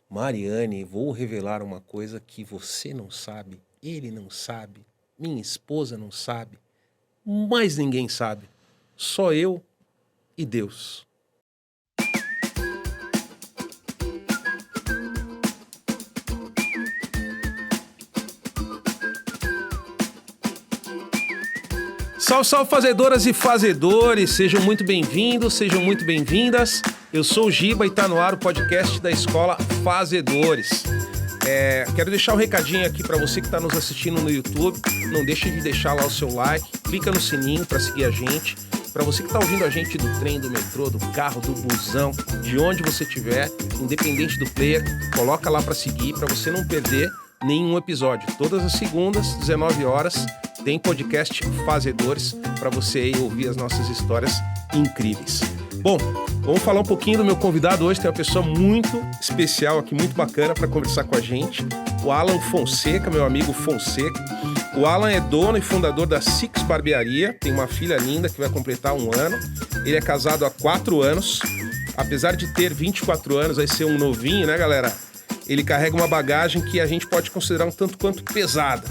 Mariane, vou revelar uma coisa que você não sabe, ele não sabe, minha esposa não sabe, mas ninguém sabe. Só eu e Deus. Salve, salve, fazedoras e fazedores! Sejam muito bem-vindos, sejam muito bem-vindas. Eu sou o Giba e tá no ar o podcast da Escola Fazedores. Quero deixar um recadinho aqui para você que está nos assistindo no YouTube. Não deixe de deixar lá o seu like, clica no sininho para seguir a gente. Para você que está ouvindo a gente do trem, do metrô, do carro, do busão, de onde você estiver, independente do player, coloca lá para seguir, para você não perder nenhum episódio. Todas as segundas, 19 horas, tem podcast Fazedores para você aí ouvir as nossas histórias incríveis. Bom, vamos falar um pouquinho do meu convidado hoje. Tem uma pessoa muito especial aqui, muito bacana para conversar com a gente. O Alan Fonseca, meu amigo Fonseca. O Alan é dono e fundador da Six Barbearia. Tem uma filha linda que vai completar 1 ano. Ele é casado há 4 anos. Apesar de ter 24 anos, vai ser um novinho, né, galera? Ele carrega uma bagagem que a gente pode considerar um tanto quanto pesada.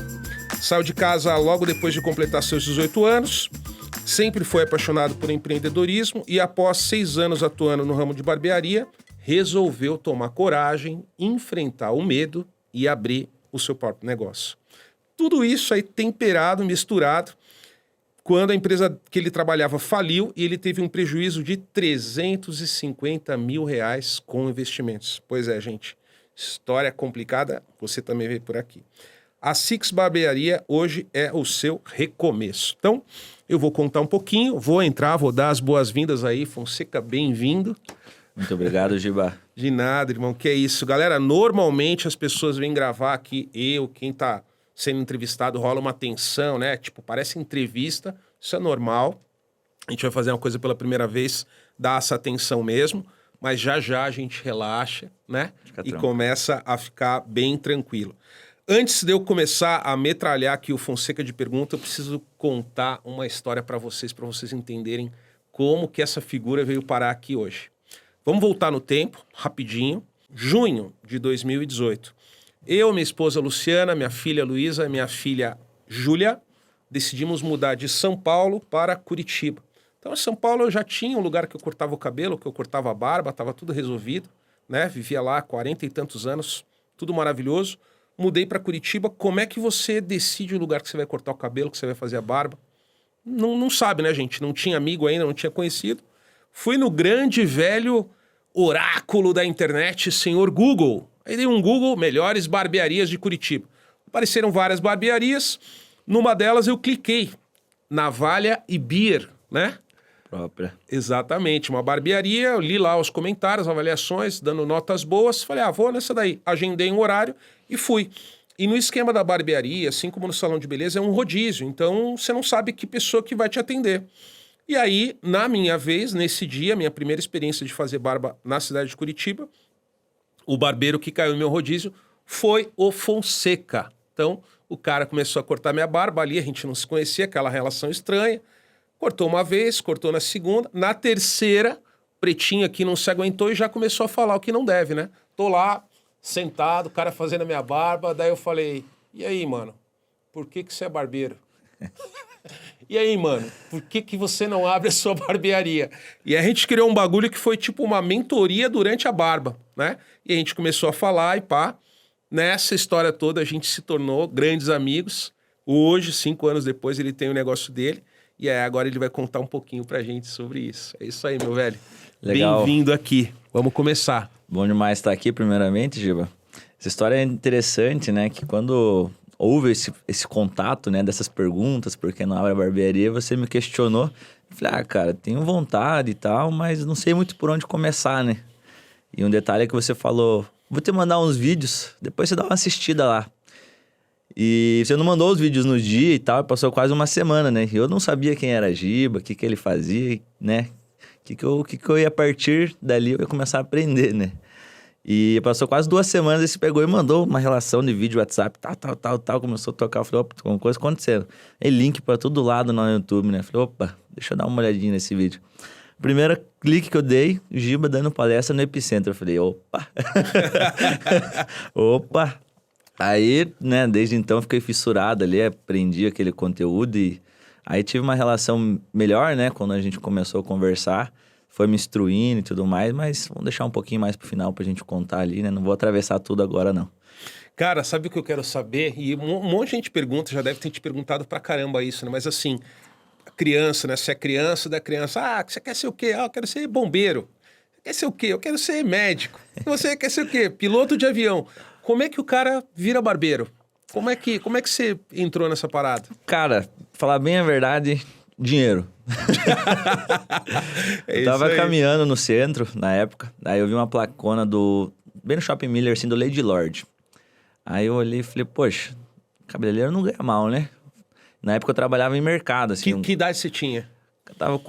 Saiu de casa logo depois de completar seus 18 anos. Sempre foi apaixonado por empreendedorismo e após 6 anos atuando no ramo de barbearia, resolveu tomar coragem, enfrentar o medo e abrir o seu próprio negócio. Tudo isso aí temperado, misturado, quando a empresa que ele trabalhava faliu e ele teve um prejuízo de R$350 mil com investimentos. Pois é, gente, história complicada, você também vê por aqui. A Six Barbearia hoje é o seu recomeço. Então, eu vou contar um pouquinho, vou dar as boas-vindas aí. Fonseca, bem-vindo. Muito obrigado, Giba. De nada, irmão, que é isso. Galera, normalmente as pessoas vêm gravar aqui, quem tá sendo entrevistado, rola uma tensão, né? Tipo, parece entrevista, isso é normal. A gente vai fazer uma coisa pela primeira vez, dá essa atenção mesmo, mas já a gente relaxa, né? E começa a ficar bem tranquilo. Antes de eu começar a metralhar aqui o Fonseca de pergunta, eu preciso contar uma história para vocês entenderem como que essa figura veio parar aqui hoje. Vamos voltar no tempo, rapidinho. Junho de 2018. Eu, minha esposa Luciana, minha filha Luísa e minha filha Júlia decidimos mudar de São Paulo para Curitiba. Então, em São Paulo eu já tinha um lugar que eu cortava o cabelo, que eu cortava a barba, estava tudo resolvido, né? Vivia lá há 40 e tantos anos, tudo maravilhoso. Mudei para Curitiba. Como é que você decide o lugar que você vai cortar o cabelo, que você vai fazer a barba? Não sabe, né, gente? Não tinha amigo ainda, não tinha conhecido. Fui no grande velho oráculo da internet, senhor Google. Aí dei um Google, melhores barbearias de Curitiba. Apareceram várias barbearias. Numa delas eu cliquei, Navalha e Beer, né? Própria. Exatamente, uma barbearia. Eu li lá os comentários, avaliações, dando notas boas. Falei, vou nessa daí. Agendei um horário e fui. E no esquema da barbearia, assim como no salão de beleza, é um rodízio. Então, você não sabe que pessoa que vai te atender. E aí, na minha vez, nesse dia, minha primeira experiência de fazer barba na cidade de Curitiba, o barbeiro que caiu no meu rodízio foi o Fonseca. Então, o cara começou a cortar minha barba ali, a gente não se conhecia, aquela relação estranha. Cortou uma vez, cortou na segunda. Na terceira, pretinho aqui não se aguentou e já começou a falar o que não deve, né? Tô lá, sentado, o cara fazendo a minha barba. Daí eu falei, e aí, mano? Por que você é barbeiro? E aí, mano? Por que você não abre a sua barbearia? E a gente criou um bagulho que foi tipo uma mentoria durante a barba, né? E a gente começou a falar e pá. Nessa história toda a gente se tornou grandes amigos. Hoje, 5 anos depois, ele tem o negócio dele. E aí agora ele vai contar um pouquinho pra gente sobre isso. É isso aí, meu velho. Legal. Bem-vindo aqui. Vamos começar. Bom demais estar aqui, primeiramente, Giba. Essa história é interessante, né? Que quando houve esse contato, né? Dessas perguntas, por que não abre a barbearia, você me questionou. Eu falei, cara, tenho vontade e tal, mas não sei muito por onde começar, né? E um detalhe é que você falou, vou te mandar uns vídeos, depois você dá uma assistida lá. E você não mandou os vídeos no dia e tal, passou quase uma semana, né? Eu não sabia quem era Giba, o que ele fazia, né? O que eu ia partir dali, eu ia começar a aprender, né? E passou quase 2 semanas, ele se pegou e mandou uma relação de vídeo, WhatsApp, tal, começou a tocar, eu falei, opa, tem alguma coisa acontecendo. E link pra todo lado no YouTube, né? Falei, opa, deixa eu dar uma olhadinha nesse vídeo. Primeiro clique que eu dei, o Giba dando palestra no Epicentro. Eu falei, opa! Opa! Aí, né, desde então fiquei fissurado ali, aprendi aquele conteúdo e aí tive uma relação melhor, né, quando a gente começou a conversar. Foi me instruindo e tudo mais, mas vamos deixar um pouquinho mais pro final pra gente contar ali, né? Não vou atravessar tudo agora, não. Cara, sabe o que eu quero saber? E um monte de gente pergunta, já deve ter te perguntado pra caramba isso, né? Mas assim, criança, né? Se é criança, da criança, você quer ser o quê? Eu quero ser bombeiro. Você quer ser o quê? Eu quero ser médico. E você quer ser o quê? Piloto de avião. Como é que o cara vira barbeiro? Como é que você entrou nessa parada? Cara, falar bem a verdade, dinheiro. Eu tava caminhando no centro, na época, aí eu vi uma placona bem no Shopping Miller, assim, do Lady Lord. Aí eu olhei e falei, poxa, cabeleireiro não ganha mal, né? Na época eu trabalhava em mercado, assim. Que idade você tinha? Eu tava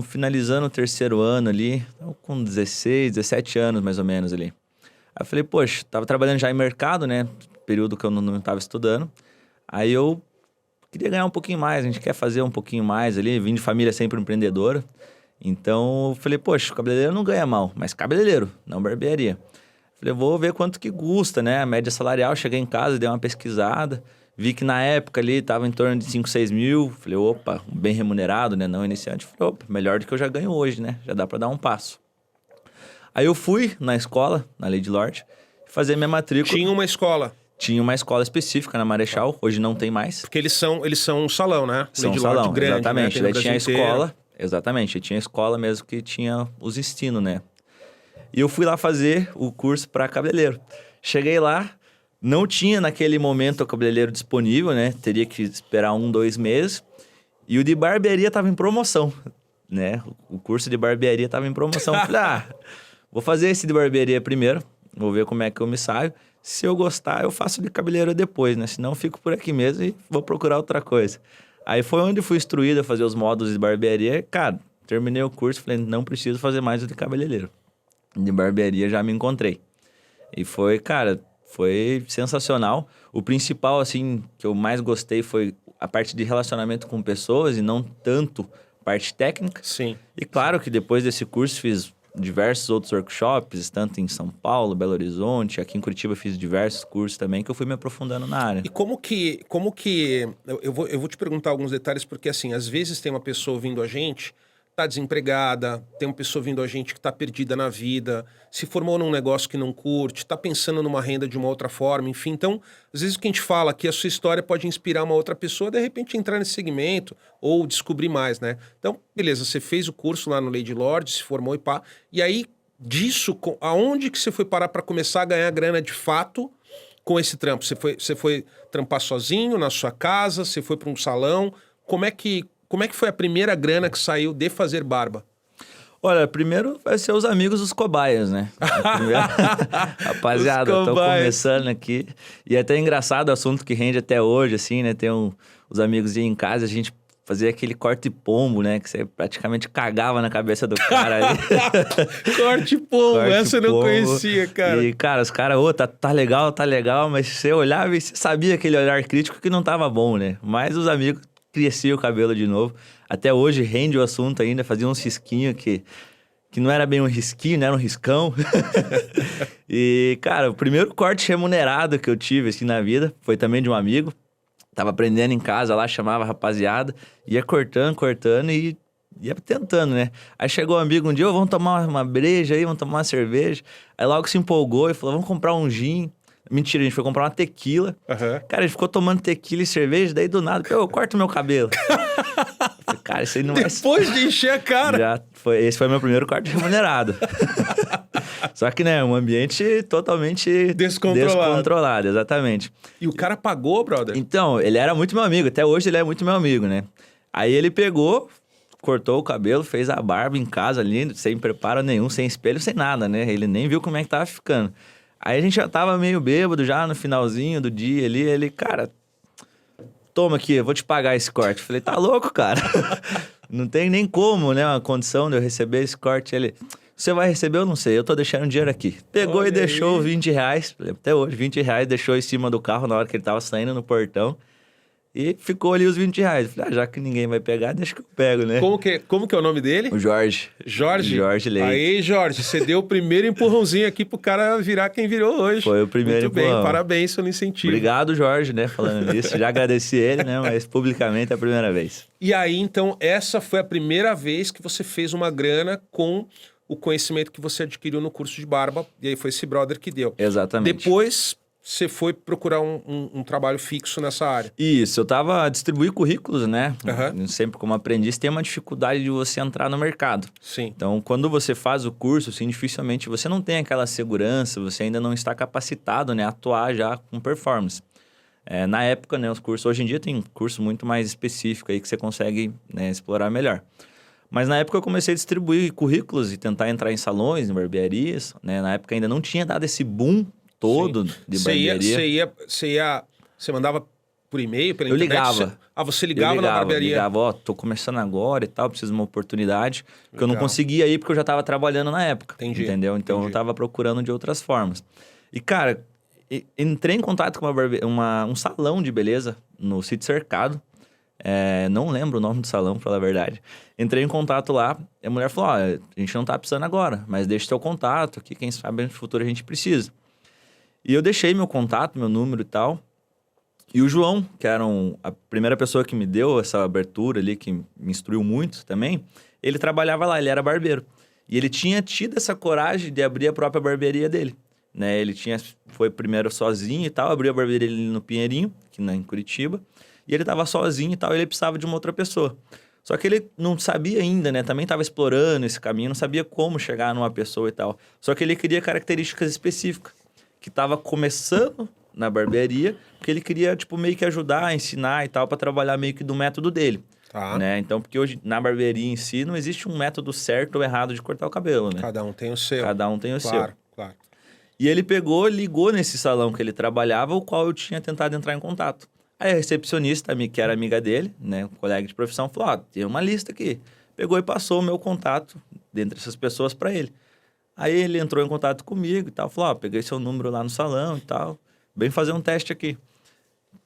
finalizando o 3º ano ali, tava com 16, 17 anos mais ou menos ali. Aí eu falei, poxa, tava trabalhando já em mercado, né? Período que eu não tava estudando. Aí eu queria ganhar um pouquinho mais, a gente quer fazer um pouquinho mais ali, vim de família sempre empreendedora. Então eu falei, poxa, cabeleireiro não ganha mal, mas cabeleireiro, não barbearia. Falei, vou ver quanto que custa, né? A média salarial, cheguei em casa, dei uma pesquisada, vi que na época ali tava em torno de 5, 6 mil. Falei, opa, bem remunerado, né? Não iniciante. Falei, opa, melhor do que eu já ganho hoje, né? Já dá pra dar um passo. Aí eu fui na escola, na Lady Lord, fazer minha matrícula. Tinha uma escola? Tinha uma escola específica na Marechal, hoje não tem mais. Porque eles são um salão, né? São um salão, grande, exatamente. Né? Daí tinha a escola, exatamente. Tinha a escola mesmo que tinha os ensinos, né? E eu fui lá fazer o curso para cabeleireiro. Cheguei lá, não tinha naquele momento o cabeleireiro disponível, né? Teria que esperar 1, 2 meses. E o de barbearia tava em promoção, né? O curso de barbearia tava em promoção. Falei, vou fazer esse de barbearia primeiro, vou ver como é que eu me saio. Se eu gostar, eu faço de cabeleireiro depois, né? Senão eu fico por aqui mesmo e vou procurar outra coisa. Aí foi onde fui instruído a fazer os módulos de barbearia. Cara, terminei o curso, falei, não preciso fazer mais o de cabeleireiro. De barbearia já me encontrei. E foi, cara, foi sensacional. O principal, assim, que eu mais gostei foi a parte de relacionamento com pessoas e não tanto parte técnica. Sim. E claro que depois desse curso fiz diversos outros workshops, tanto em São Paulo, Belo Horizonte, aqui em Curitiba fiz diversos cursos também, que eu fui me aprofundando na área. E como que eu vou te perguntar alguns detalhes, porque assim, às vezes tem uma pessoa ouvindo a gente, tá desempregada, tem uma pessoa vindo a gente que tá perdida na vida, se formou num negócio que não curte, tá pensando numa renda de uma outra forma, enfim. Então, às vezes o que a gente fala aqui, a sua história pode inspirar uma outra pessoa, de repente entrar nesse segmento ou descobrir mais, né? Então, beleza, você fez o curso lá no Lady Lord, se formou e pá, e aí disso, aonde que você foi parar para começar a ganhar grana de fato com esse trampo? Você foi trampar sozinho na sua casa, você foi para um salão, como é que foi a primeira grana que saiu de fazer barba? Olha, primeiro vai ser os amigos dos cobaias, né? Rapaziada, tô começando aqui. E é até engraçado o assunto que rende até hoje, assim, né? Tem os amigos iam em casa, a gente fazia aquele corte pombo, né? Que você praticamente cagava na cabeça do cara ali. Corte pombo, essa eu não conhecia, cara. E, cara, os caras, tá legal, mas você olhava e você sabia aquele olhar crítico que não tava bom, né? Mas os amigos crescia o cabelo de novo. Até hoje rende o assunto ainda, fazia uns risquinhos que não era bem um risquinho, né? Era um riscão. E, cara, o primeiro corte remunerado que eu tive, assim, na vida, foi também de um amigo. Tava aprendendo em casa lá, chamava a rapaziada, ia cortando e ia tentando, né? Aí chegou um amigo um dia, vamos tomar uma breja aí, vamos tomar uma cerveja. Aí logo se empolgou e falou, vamos comprar um gin. Mentira, a gente foi comprar uma tequila. Uhum. Cara, a gente ficou tomando tequila e cerveja, daí do nada, eu corto meu cabelo. Falei, cara, isso aí não Depois de encher a cara. Esse foi meu primeiro corte remunerado. Só que, né, um ambiente totalmente descontrolado, exatamente. E o cara pagou, brother? Então, ele era muito meu amigo, até hoje ele é muito meu amigo, né? Aí ele pegou, cortou o cabelo, fez a barba em casa ali, sem preparo nenhum, sem espelho, sem nada, né? Ele nem viu como é que tava ficando. Aí a gente já tava meio bêbado já no finalzinho do dia ali, ele, cara, toma aqui, eu vou te pagar esse corte. Falei, tá louco, cara? Não tem nem como, né, uma condição de eu receber esse corte. Ele, você vai receber, eu não sei, eu tô deixando dinheiro aqui. Pegou Olha e deixou aí. R$20, até hoje, R$20, deixou em cima do carro na hora que ele tava saindo no portão. E ficou ali os R$20. Eu falei, já que ninguém vai pegar, deixa que eu pego, né? Como que é o nome dele? O Jorge. Jorge? Jorge Leite. Aí, Jorge, você deu o primeiro empurrãozinho aqui pro cara virar quem virou hoje. Foi o primeiro Muito empurrão. bem, parabéns pelo incentivo. Obrigado, Jorge, né? Falando nisso. Já agradeci ele, né? Mas publicamente é a primeira vez. E aí, então, essa foi a primeira vez que você fez uma grana com o conhecimento que você adquiriu no curso de barba. E aí foi esse brother que deu. Exatamente. Depois, você foi procurar um trabalho fixo nessa área. Isso, eu tava a distribuir currículos, né? Uhum. Sempre como aprendiz, tem uma dificuldade de você entrar no mercado. Sim. Então, quando você faz o curso, assim, dificilmente você não tem aquela segurança, você ainda não está capacitado, né, a atuar já com performance. Na época, né, os cursos, hoje em dia tem curso muito mais específico aí que você consegue, né, explorar melhor. Mas na época eu comecei a distribuir currículos e tentar entrar em salões, em barbearias, né? Na época ainda não tinha dado esse boom todo de barbearia. Você mandava por e-mail, pela Eu internet? ligava. Você ligava na barbearia? Eu ligava, tô começando agora e tal, preciso de uma oportunidade. Que eu não Legal. conseguia ir porque eu já estava trabalhando na época. Entendi. Entendeu? Então eu estava procurando de outras formas. E, cara, entrei em contato com um salão de beleza no Sítio Cercado. Não lembro o nome do salão, pra falar a verdade. Entrei em contato lá, e a mulher falou, a gente não tá precisando agora, mas deixa teu contato aqui, quem sabe no futuro a gente precisa. E eu deixei meu contato, meu número e tal. E o João, que era a primeira pessoa que me deu essa abertura ali, que me instruiu muito também, ele trabalhava lá, ele era barbeiro. E ele tinha tido essa coragem de abrir a própria barbearia dele. Né? Ele foi primeiro sozinho e tal, abriu a barbearia ali no Pinheirinho, aqui em Curitiba. E ele estava sozinho e tal, e ele precisava de uma outra pessoa. Só que ele não sabia ainda, né? Também estava explorando esse caminho, não sabia como chegar numa pessoa e tal. Só que ele queria características específicas, que estava começando na barbearia, porque ele queria, tipo, meio que ajudar, ensinar e tal, para trabalhar meio que do método dele. Tá. Né? Então, porque hoje, na barbearia em si, não existe um método certo ou errado de cortar o cabelo, né? Cada um tem o seu. Cada um tem o seu. Claro. E ele ligou nesse salão que ele trabalhava, o qual eu tinha tentado entrar em contato. Aí a recepcionista, que era amiga dele, né, um colega de profissão, falou, tem uma lista aqui. Pegou e passou o meu contato dentre essas pessoas para ele. Aí ele entrou em contato comigo e tal, falou, peguei seu número lá no salão e tal, vem fazer um teste aqui.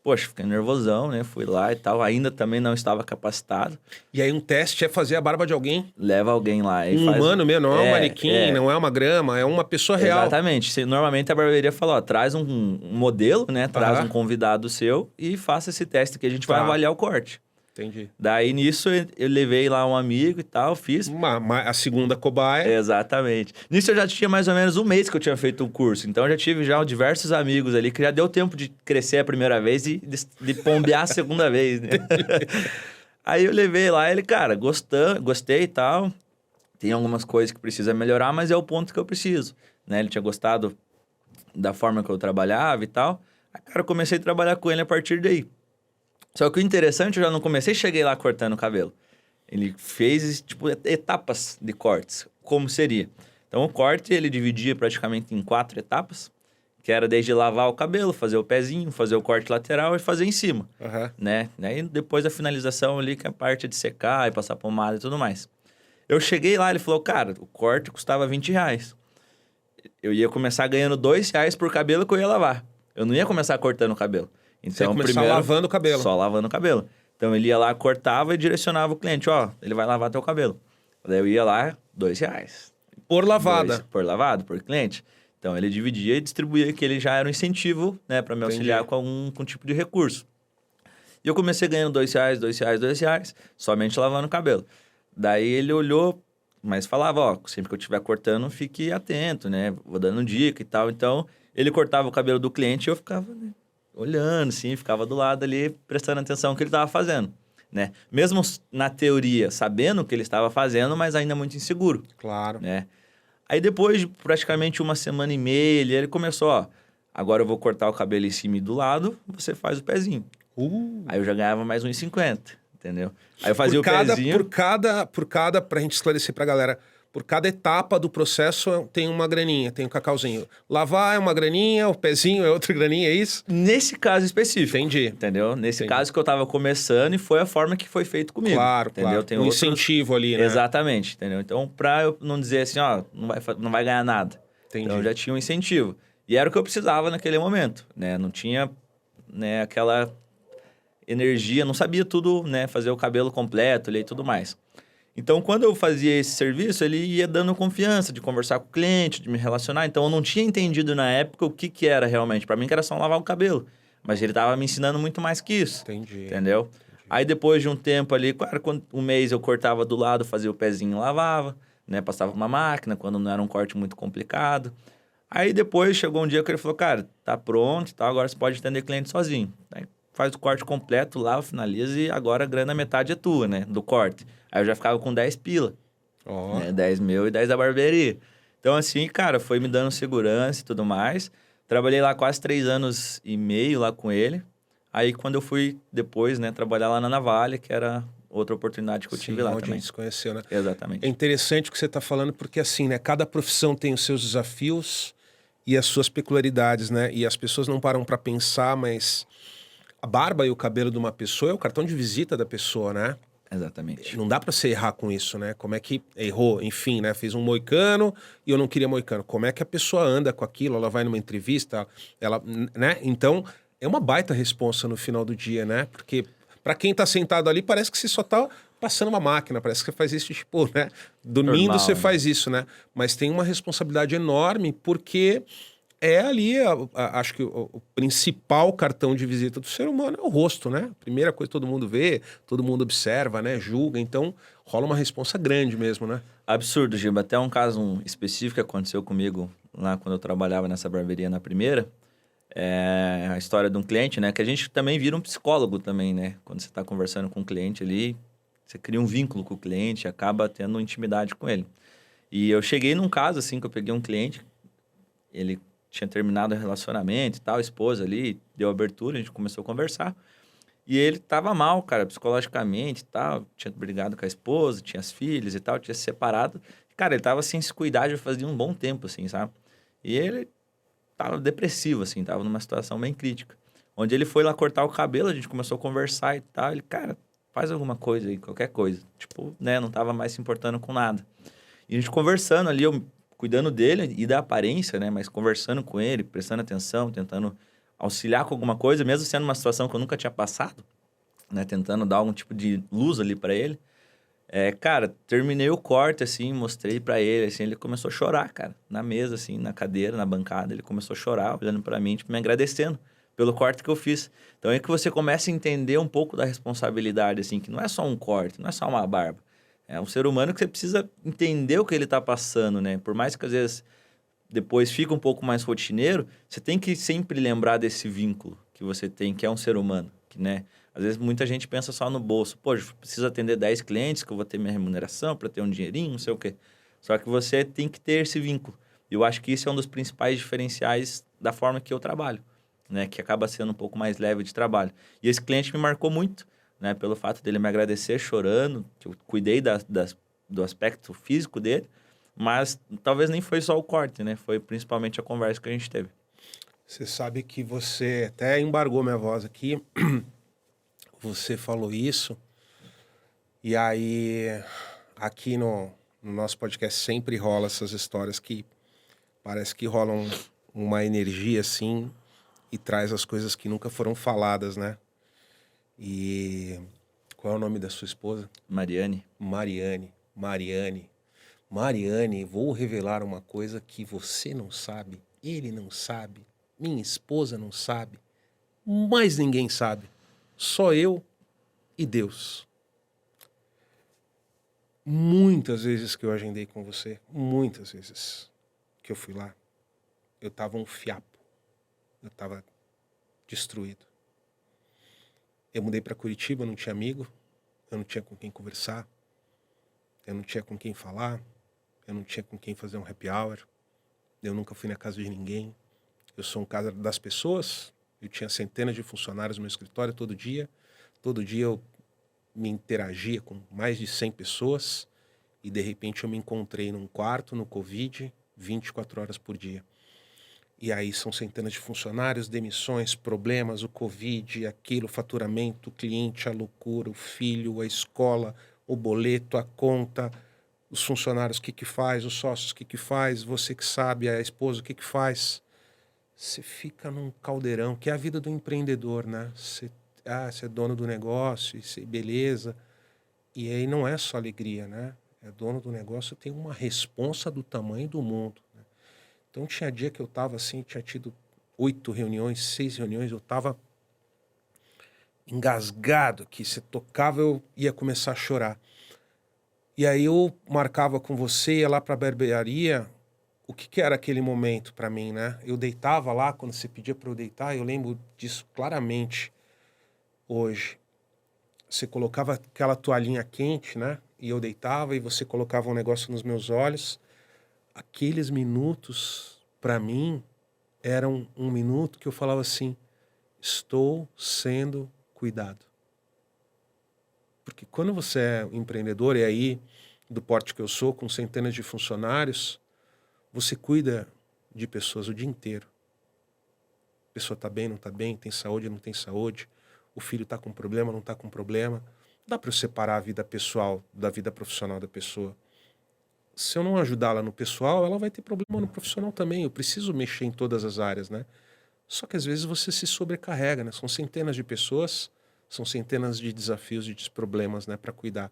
Poxa, fiquei nervosão, né, fui lá e tal, ainda também não estava capacitado. E aí um teste é fazer a barba de alguém? Leva alguém lá. E humano mesmo, não é um manequim, não é uma grama, é uma pessoa real. Exatamente. Normalmente a barbearia fala, traz um modelo, né? Traz um convidado seu e faça esse teste que a gente vai avaliar o corte. Entendi. Daí nisso eu levei lá um amigo e tal, fiz. A segunda cobaia. Exatamente. Nisso eu já tinha mais ou menos um mês que eu tinha feito o curso. Então eu já tive diversos amigos ali que já deu tempo de crescer a primeira vez e de pombear a segunda vez, né? Aí eu levei lá, ele, cara, gostei e tal. Tem algumas coisas que precisa melhorar, mas é o ponto que eu preciso, né? Ele tinha gostado da forma que eu trabalhava e tal. Aí, cara, eu comecei a trabalhar com ele a partir daí. Só que o interessante, eu já não cheguei lá cortando o cabelo. Ele fez, tipo, etapas de cortes, como seria. Então, o corte, ele dividia praticamente em 4 etapas, que era desde lavar o cabelo, fazer o pezinho, fazer o corte lateral e fazer em cima, né? Aí, depois da finalização ali, que é a parte de secar e passar pomada e tudo mais. Eu cheguei lá, ele falou, cara, o corte custava R$20. Eu ia começar ganhando R$2 por cabelo que eu ia lavar. Eu não ia começar cortando o cabelo. Então, você ia começar lavando o cabelo. Só lavando o cabelo. Então, ele ia lá, cortava e direcionava o cliente. Ele vai lavar teu cabelo. Daí eu ia lá, R$2. Por lavada. Por lavado, por cliente. Então, ele dividia e distribuía, que ele já era um incentivo, né? Para me auxiliar com algum tipo de recurso. E eu comecei ganhando R$2, somente lavando o cabelo. Daí ele olhou, mas falava, sempre que eu estiver cortando, fique atento, né? Vou dando dica e tal. Então, ele cortava o cabelo do cliente e eu ficava, né, olhando, assim, ficava do lado ali, prestando atenção no que ele estava fazendo, né? Mesmo na teoria, sabendo o que ele estava fazendo, mas ainda muito inseguro. Claro. Né? Aí depois de praticamente 1,5 meses, ele começou, agora eu vou cortar o cabelo em cima e do lado, você faz o pezinho. Aí eu já ganhava mais R$1,50, entendeu? Aí eu fazia o pezinho... Por cada, pra gente esclarecer pra galera, por cada etapa do processo tem uma graninha, tem um cacauzinho. Lavar é uma graninha, o pezinho é outra graninha, é isso? Nesse caso específico. Entendi. Entendeu? Nesse caso que eu tava começando e foi a forma que foi feito comigo. Claro, entendeu? claro. Tem incentivo ali, né? Exatamente, entendeu? Então, pra eu não dizer assim, não vai ganhar nada. Entendi. Então, eu já tinha um incentivo. E era o que eu precisava naquele momento, né? Não tinha, né, aquela... energia, não sabia tudo, né? Fazer o cabelo completo ali e tudo mais. Então, quando eu fazia esse serviço, ele ia dando confiança de conversar com o cliente, de me relacionar. Então, eu não tinha entendido na época o que era realmente. Para mim, que era só lavar o cabelo. Mas ele estava me ensinando muito mais que isso. Entendi. Entendeu? Entendi. Aí, depois de um tempo ali, claro, um mês eu cortava do lado, fazia o pezinho e lavava, né? Passava uma máquina, quando não era um corte muito complicado. Aí, depois, chegou um dia que ele falou, cara, tá pronto e tal, agora você pode atender cliente sozinho. Aí, faz o corte completo, lava, finaliza e agora a grana metade é tua, né? Do corte. Aí eu já ficava com 10 pila. Né? 10 meu e 10 da barbearia. Então, assim, cara, foi me dando segurança e tudo mais. Trabalhei lá quase 3 anos e meio lá com ele. Aí, quando eu fui depois, né, trabalhar lá na Navalha, que era outra oportunidade que eu tive lá onde também. a gente se conheceu, né? Exatamente. É interessante o que você está falando, porque assim, né, cada profissão tem os seus desafios e as suas peculiaridades, né? E as pessoas não param para pensar, mas a barba e o cabelo de uma pessoa é o cartão de visita da pessoa, né? Exatamente. Não dá pra você errar com isso, né? Como é que errou? Enfim, né? Fez um moicano e eu não queria moicano. Como é que a pessoa anda com aquilo? Ela vai numa entrevista, ela, né? Então, é uma baita responsa no final do dia, né? Porque pra quem tá sentado ali, parece que você só tá passando uma máquina. Parece que você faz isso, tipo, né? Dormindo Normal, você né? faz isso, né? Mas tem uma responsabilidade enorme porque... é ali, acho que o principal cartão de visita do ser humano é o rosto, né? Primeira coisa que todo mundo vê, todo mundo observa, né? Julga, então rola uma responsa grande mesmo, né? Absurdo, Giba. Até um caso específico que aconteceu comigo lá quando eu trabalhava nessa barbearia na primeira. É a história de um cliente, né? Que a gente também vira um psicólogo também, né? Quando você está conversando com o cliente ali, você cria um vínculo com o cliente, acaba tendo intimidade com ele. E eu cheguei num caso, assim, que eu peguei um cliente, ele tinha terminado o relacionamento e tal, a esposa ali, deu abertura, a gente começou a conversar. E ele tava mal, cara, psicologicamente e tal, tinha brigado com a esposa, tinha as filhas e tal, tinha se separado. Cara, ele tava sem se cuidar já fazia um bom tempo, assim, sabe? E ele tava depressivo, assim, tava numa situação bem crítica. Onde ele foi lá cortar o cabelo, a gente começou a conversar e tal, ele, cara, faz alguma coisa aí, qualquer coisa. Tipo, né, não tava mais se importando com nada. E a gente conversando ali, eu cuidando dele e da aparência, né? Mas conversando com ele, prestando atenção, tentando auxiliar com alguma coisa, mesmo sendo uma situação que eu nunca tinha passado, né? Tentando dar algum tipo de luz ali para ele. Cara, terminei o corte, assim, mostrei para ele, assim, ele começou a chorar, cara. Na mesa, assim, na cadeira, na bancada, ele começou a chorar, olhando para mim, tipo, me agradecendo pelo corte que eu fiz. Então é que você começa a entender um pouco da responsabilidade, assim, que não é só um corte, não é só uma barba. É um ser humano que você precisa entender o que ele está passando, né? Por mais que às vezes depois fica um pouco mais rotineiro, você tem que sempre lembrar desse vínculo que você tem, que é um ser humano, que, né? Às vezes muita gente pensa só no bolso. Pô, eu preciso atender 10 clientes, que eu vou ter minha remuneração para ter um dinheirinho, não sei o quê. Só que você tem que ter esse vínculo. E eu acho que isso é um dos principais diferenciais da forma que eu trabalho, né? Que acaba sendo um pouco mais leve de trabalho. E esse cliente me marcou muito, né, pelo fato dele me agradecer chorando, que eu cuidei do aspecto físico dele, mas talvez nem foi só o corte, né? Foi principalmente a conversa que a gente teve. Você sabe que você até embargou minha voz aqui, você falou isso, e aí aqui no nosso podcast sempre rola essas histórias que parece que rolam uma energia assim e traz as coisas que nunca foram faladas, né? E qual é o nome da sua esposa? Mariane. Mariane, vou revelar uma coisa que você não sabe, ele não sabe, minha esposa não sabe, mas ninguém sabe. Só eu e Deus. Muitas vezes que eu agendei com você, muitas vezes que eu fui lá, eu tava um fiapo, eu tava destruído. Eu mudei para Curitiba, eu não tinha amigo, eu não tinha com quem conversar, eu não tinha com quem falar, eu não tinha com quem fazer um happy hour, eu nunca fui na casa de ninguém. Eu sou um cara das pessoas, eu tinha centenas de funcionários no meu escritório todo dia eu me interagia com mais de 100 pessoas e de repente eu me encontrei num quarto no Covid 24 horas por dia. E aí são centenas de funcionários, demissões, problemas, o Covid, aquilo, faturamento, o cliente, a loucura, o filho, a escola, o boleto, a conta, os funcionários, o que faz, os sócios, o que faz, você que sabe, a esposa, o que faz. Você fica num caldeirão, que é a vida do empreendedor, né? você é dono do negócio, isso, beleza. E aí não é só alegria, né? É dono do negócio, tem uma responsa do tamanho do mundo, né? Então tinha dia que eu tava assim, tinha tido 8 reuniões, 6 reuniões, eu tava engasgado, que você tocava, eu ia começar a chorar. E aí eu marcava com você, ia lá pra barbearia. O que era aquele momento pra mim, né? Eu deitava lá, quando você pedia pra eu deitar, eu lembro disso claramente hoje. Você colocava aquela toalhinha quente, né? E eu deitava e você colocava um negócio nos meus olhos. Aqueles minutos, pra mim, eram um minuto que eu falava assim, estou sendo cuidado. Porque quando você é um empreendedor, e aí, do porte que eu sou, com centenas de funcionários, você cuida de pessoas o dia inteiro. A pessoa está bem, não está bem, tem saúde, não tem saúde, o filho está com problema, não está com problema. Não dá para eu separar a vida pessoal da vida profissional da pessoa. Se eu não ajudá-la no pessoal, ela vai ter problema no profissional também. Eu preciso mexer em todas as áreas, né? Só que às vezes você se sobrecarrega, né? São centenas de pessoas, são centenas de desafios e de problemas, né, para cuidar.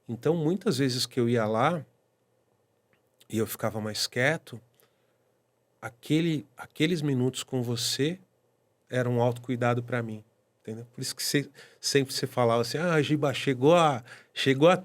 Então, muitas vezes que eu ia lá e eu ficava mais quieto, aqueles minutos com você eram um autocuidado para mim, entendeu? Por isso que sempre você falava assim, Giba, chegou a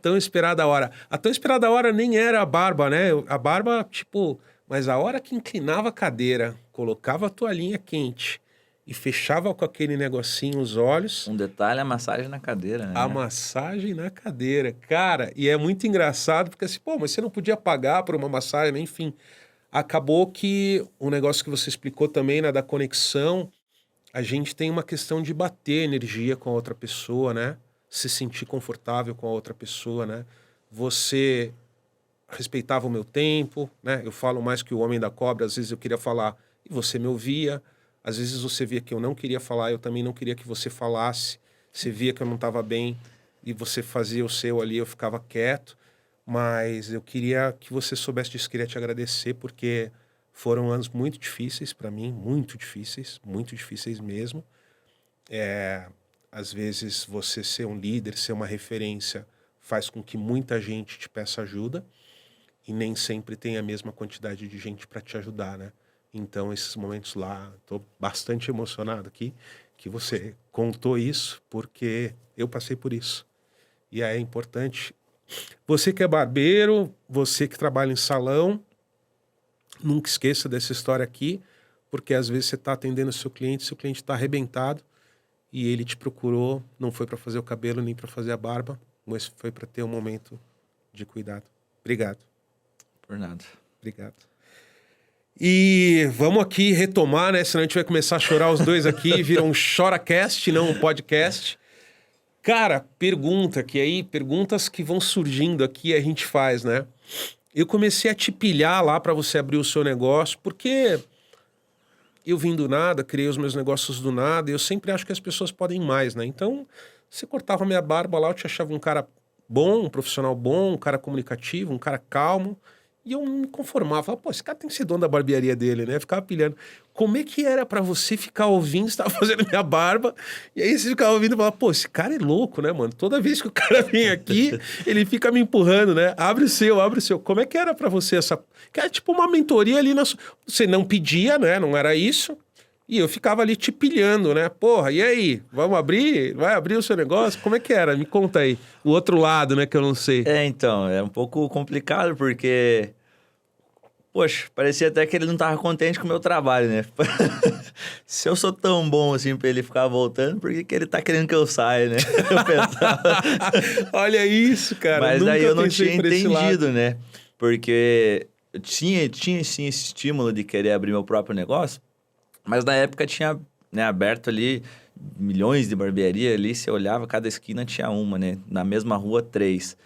tão esperada hora. A tão esperada hora nem era a barba, né? A barba, tipo, mas a hora que inclinava a cadeira, colocava a toalhinha quente e fechava com aquele negocinho os olhos. Um detalhe, a massagem na cadeira, né? A massagem na cadeira. Cara, e é muito engraçado, porque assim, mas você não podia pagar por uma massagem, enfim. Acabou que o negócio que você explicou também, né, da conexão, a gente tem uma questão de bater energia com a outra pessoa, né? Se sentir confortável com a outra pessoa, né? Você respeitava o meu tempo, né? Eu falo mais que o homem da cobra, às vezes eu queria falar e você me ouvia. Às vezes você via que eu não queria falar, eu também não queria que você falasse. Você via que eu não estava bem e você fazia o seu ali, eu ficava quieto. Mas eu queria que você soubesse disso, queria te agradecer, porque foram anos muito difíceis para mim, muito difíceis mesmo. Às vezes você ser um líder, ser uma referência, faz com que muita gente te peça ajuda e nem sempre tem a mesma quantidade de gente para te ajudar, né? Então, esses momentos lá, estou bastante emocionado aqui que você contou isso, porque eu passei por isso. E aí é importante. Você que é barbeiro, você que trabalha em salão, nunca esqueça dessa história aqui, porque às vezes você está atendendo o seu cliente está arrebentado e ele te procurou, não foi para fazer o cabelo nem para fazer a barba, mas foi para ter um momento de cuidado. Obrigado. Por nada. Obrigado. E vamos aqui retomar, né? Senão a gente vai começar a chorar os dois aqui, vira um choracast, não um podcast. Cara, perguntas que vão surgindo aqui a gente faz, né? Eu comecei a te pilhar lá para você abrir o seu negócio, porque eu vim do nada, criei os meus negócios do nada, e eu sempre acho que as pessoas podem mais, né? Então, você cortava minha barba lá, eu te achava um cara bom, um profissional bom, um cara comunicativo, um cara calmo. E eu me conformava, falava, esse cara tem que ser dono da barbearia dele, né? Ficava pilhando. Como é que era pra você ficar ouvindo, você tava fazendo minha barba, e aí você ficava ouvindo e falava, esse cara é louco, né, mano? Toda vez que o cara vem aqui, ele fica me empurrando, né? Abre o seu. Como é que era pra você essa... Que era tipo uma mentoria ali na... Você não pedia, né? Não era isso. E eu ficava ali te pilhando, né? E aí? Vamos abrir? Vai abrir o seu negócio? Como é que era? Me conta aí. O outro lado, né? Que eu não sei. Então, é um pouco complicado, porque... Poxa, parecia até que ele não tava contente com o meu trabalho, né? Se eu sou tão bom assim pra ele ficar voltando, por que ele tá querendo que eu saia, né? Eu pensava. Olha isso, cara. Mas nunca daí eu não tinha por esse lado. entendido, né? Porque eu tinha sim esse estímulo de querer abrir meu próprio negócio, mas na época tinha, né, aberto ali milhões de barbearia ali, você olhava, cada esquina tinha uma, né? Na mesma rua, 3.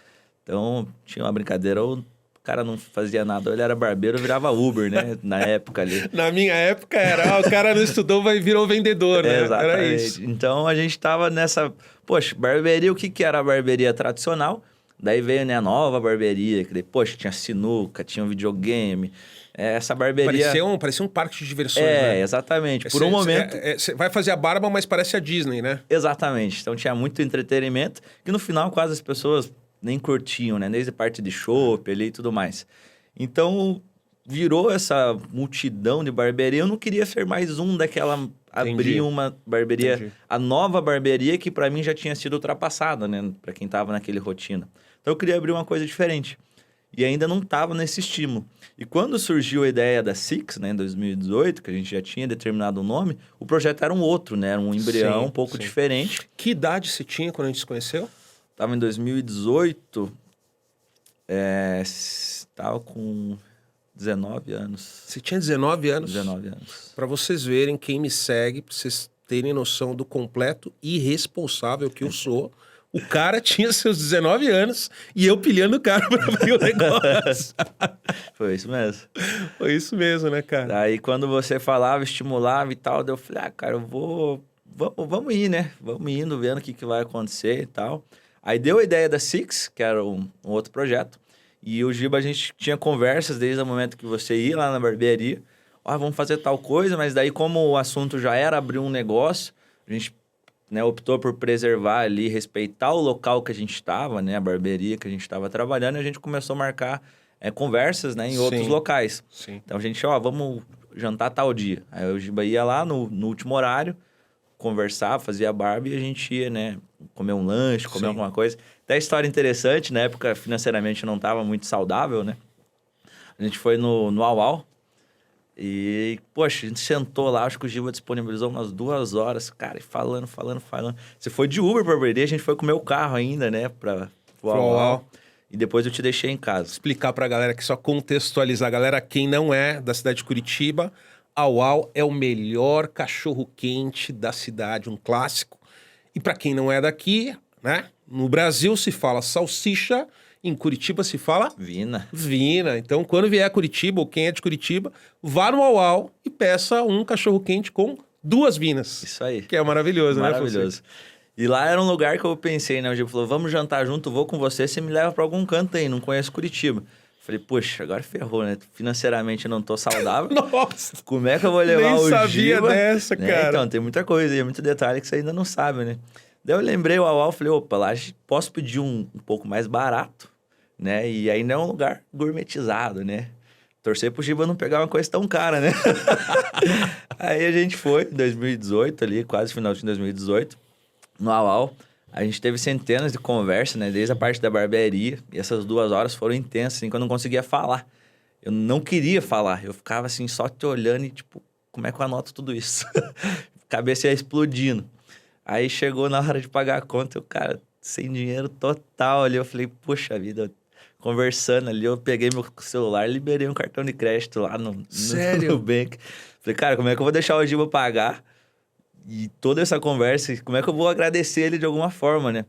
Então, tinha uma brincadeira, ou o cara não fazia nada, ou ele era barbeiro, virava Uber, né? Na época ali. Na minha época era, o cara não estudou, virou vendedor, né? Exatamente. Era isso. Então, a gente tava nessa... Poxa, barbearia, o que era a barbearia tradicional? Daí veio, né, a nova barbearia, que tinha sinuca, tinha um videogame, essa barbearia... Parecia um parque de diversões, né? Exatamente. Por um momento... Você vai fazer a barba, mas parece a Disney, né? Exatamente. Então tinha muito entretenimento, que no final quase as pessoas nem curtiam, né? Desde a parte de chopp ali e tudo mais. Então virou essa multidão de barbearia. Eu não queria ser mais um daquela... Abrir uma barbearia, a nova barbearia que para mim já tinha sido ultrapassada, né? Para quem tava naquele rotina. Então eu queria abrir uma coisa diferente. E ainda não estava nesse estímulo. E quando surgiu a ideia da Six, né, em 2018, que a gente já tinha determinado o nome, o projeto era um outro, né? Era um embrião um pouco diferente. Que idade você tinha quando a gente se conheceu? Tava em 2018, tava com 19 anos. Você tinha 19 anos? 19 anos. Para vocês verem, quem me segue, para vocês terem noção do completo irresponsável que eu sou. O cara tinha seus 19 anos e eu pilhando o cara pra abrir o negócio. Foi isso mesmo. Foi isso mesmo, né, cara? Aí quando você falava, estimulava e tal, daí eu falei, cara, vamos ir, né? Vamos indo, vendo o que vai acontecer e tal. Aí deu a ideia da Six, que era um outro projeto. E o Giba, a gente tinha conversas desde o momento que você ia lá na barbearia. Vamos fazer tal coisa, mas daí como o assunto já era abrir um negócio, a gente... né, optou por preservar ali, respeitar o local que a gente estava, né, a barbearia que a gente estava trabalhando, e a gente começou a marcar conversas, né, em outros locais. Sim. Então a gente, vamos jantar tal dia. Aí o Giba ia lá no último horário, conversar, fazia a barba e a gente ia, né, comer um lanche, comer alguma coisa. Até história interessante, na época financeiramente não estava muito saudável, né? A gente foi no Au. E, poxa, a gente sentou lá, acho que o Giba disponibilizou umas 2 horas, cara, e falando. Você foi de Uber pra barbearia, a gente foi com o meu carro ainda, né, pro Au. E depois eu te deixei em casa. Explicar pra galera aqui, só contextualizar. Galera, quem não é da cidade de Curitiba, Au é o melhor cachorro-quente da cidade, um clássico. E pra quem não é daqui, né, no Brasil se fala salsicha, em Curitiba se fala... Vina. Então, quando vier a Curitiba, ou quem é de Curitiba, vá no Au e peça um cachorro-quente com 2 vinas. Isso aí. Que é maravilhoso, né? Maravilhoso. E lá era um lugar que eu pensei, né? O Giba falou, vamos jantar junto, vou com você me leva pra algum canto aí, não conheço Curitiba. Falei, poxa, agora ferrou, né? Financeiramente eu não tô saudável. Nossa! Como é que eu vou levar o Giba? Nem sabia dessa, cara. Então, tem muita coisa e muito detalhe que você ainda não sabe, né? Daí eu lembrei o Au, falei, opa, lá posso pedir um pouco mais barato, né? E ainda é um lugar gourmetizado, né? Torcer pro Giba não pegar uma coisa tão cara, né? Aí a gente foi em 2018 ali, quase final de 2018, no Au. A gente teve centenas de conversas, né? Desde a parte da barbearia. E essas 2 horas foram intensas, assim, que eu não conseguia falar. Eu não queria falar. Eu ficava assim, só te olhando e tipo, como é que eu anoto tudo isso? Cabeça ia explodindo. Aí chegou na hora de pagar a conta, eu, cara, sem dinheiro total ali. Eu falei, poxa vida, conversando ali, eu peguei meu celular, liberei um cartão de crédito lá no Nubank. Falei, cara, como é que eu vou deixar o Giba pagar? E toda essa conversa, como é que eu vou agradecer ele de alguma forma, né?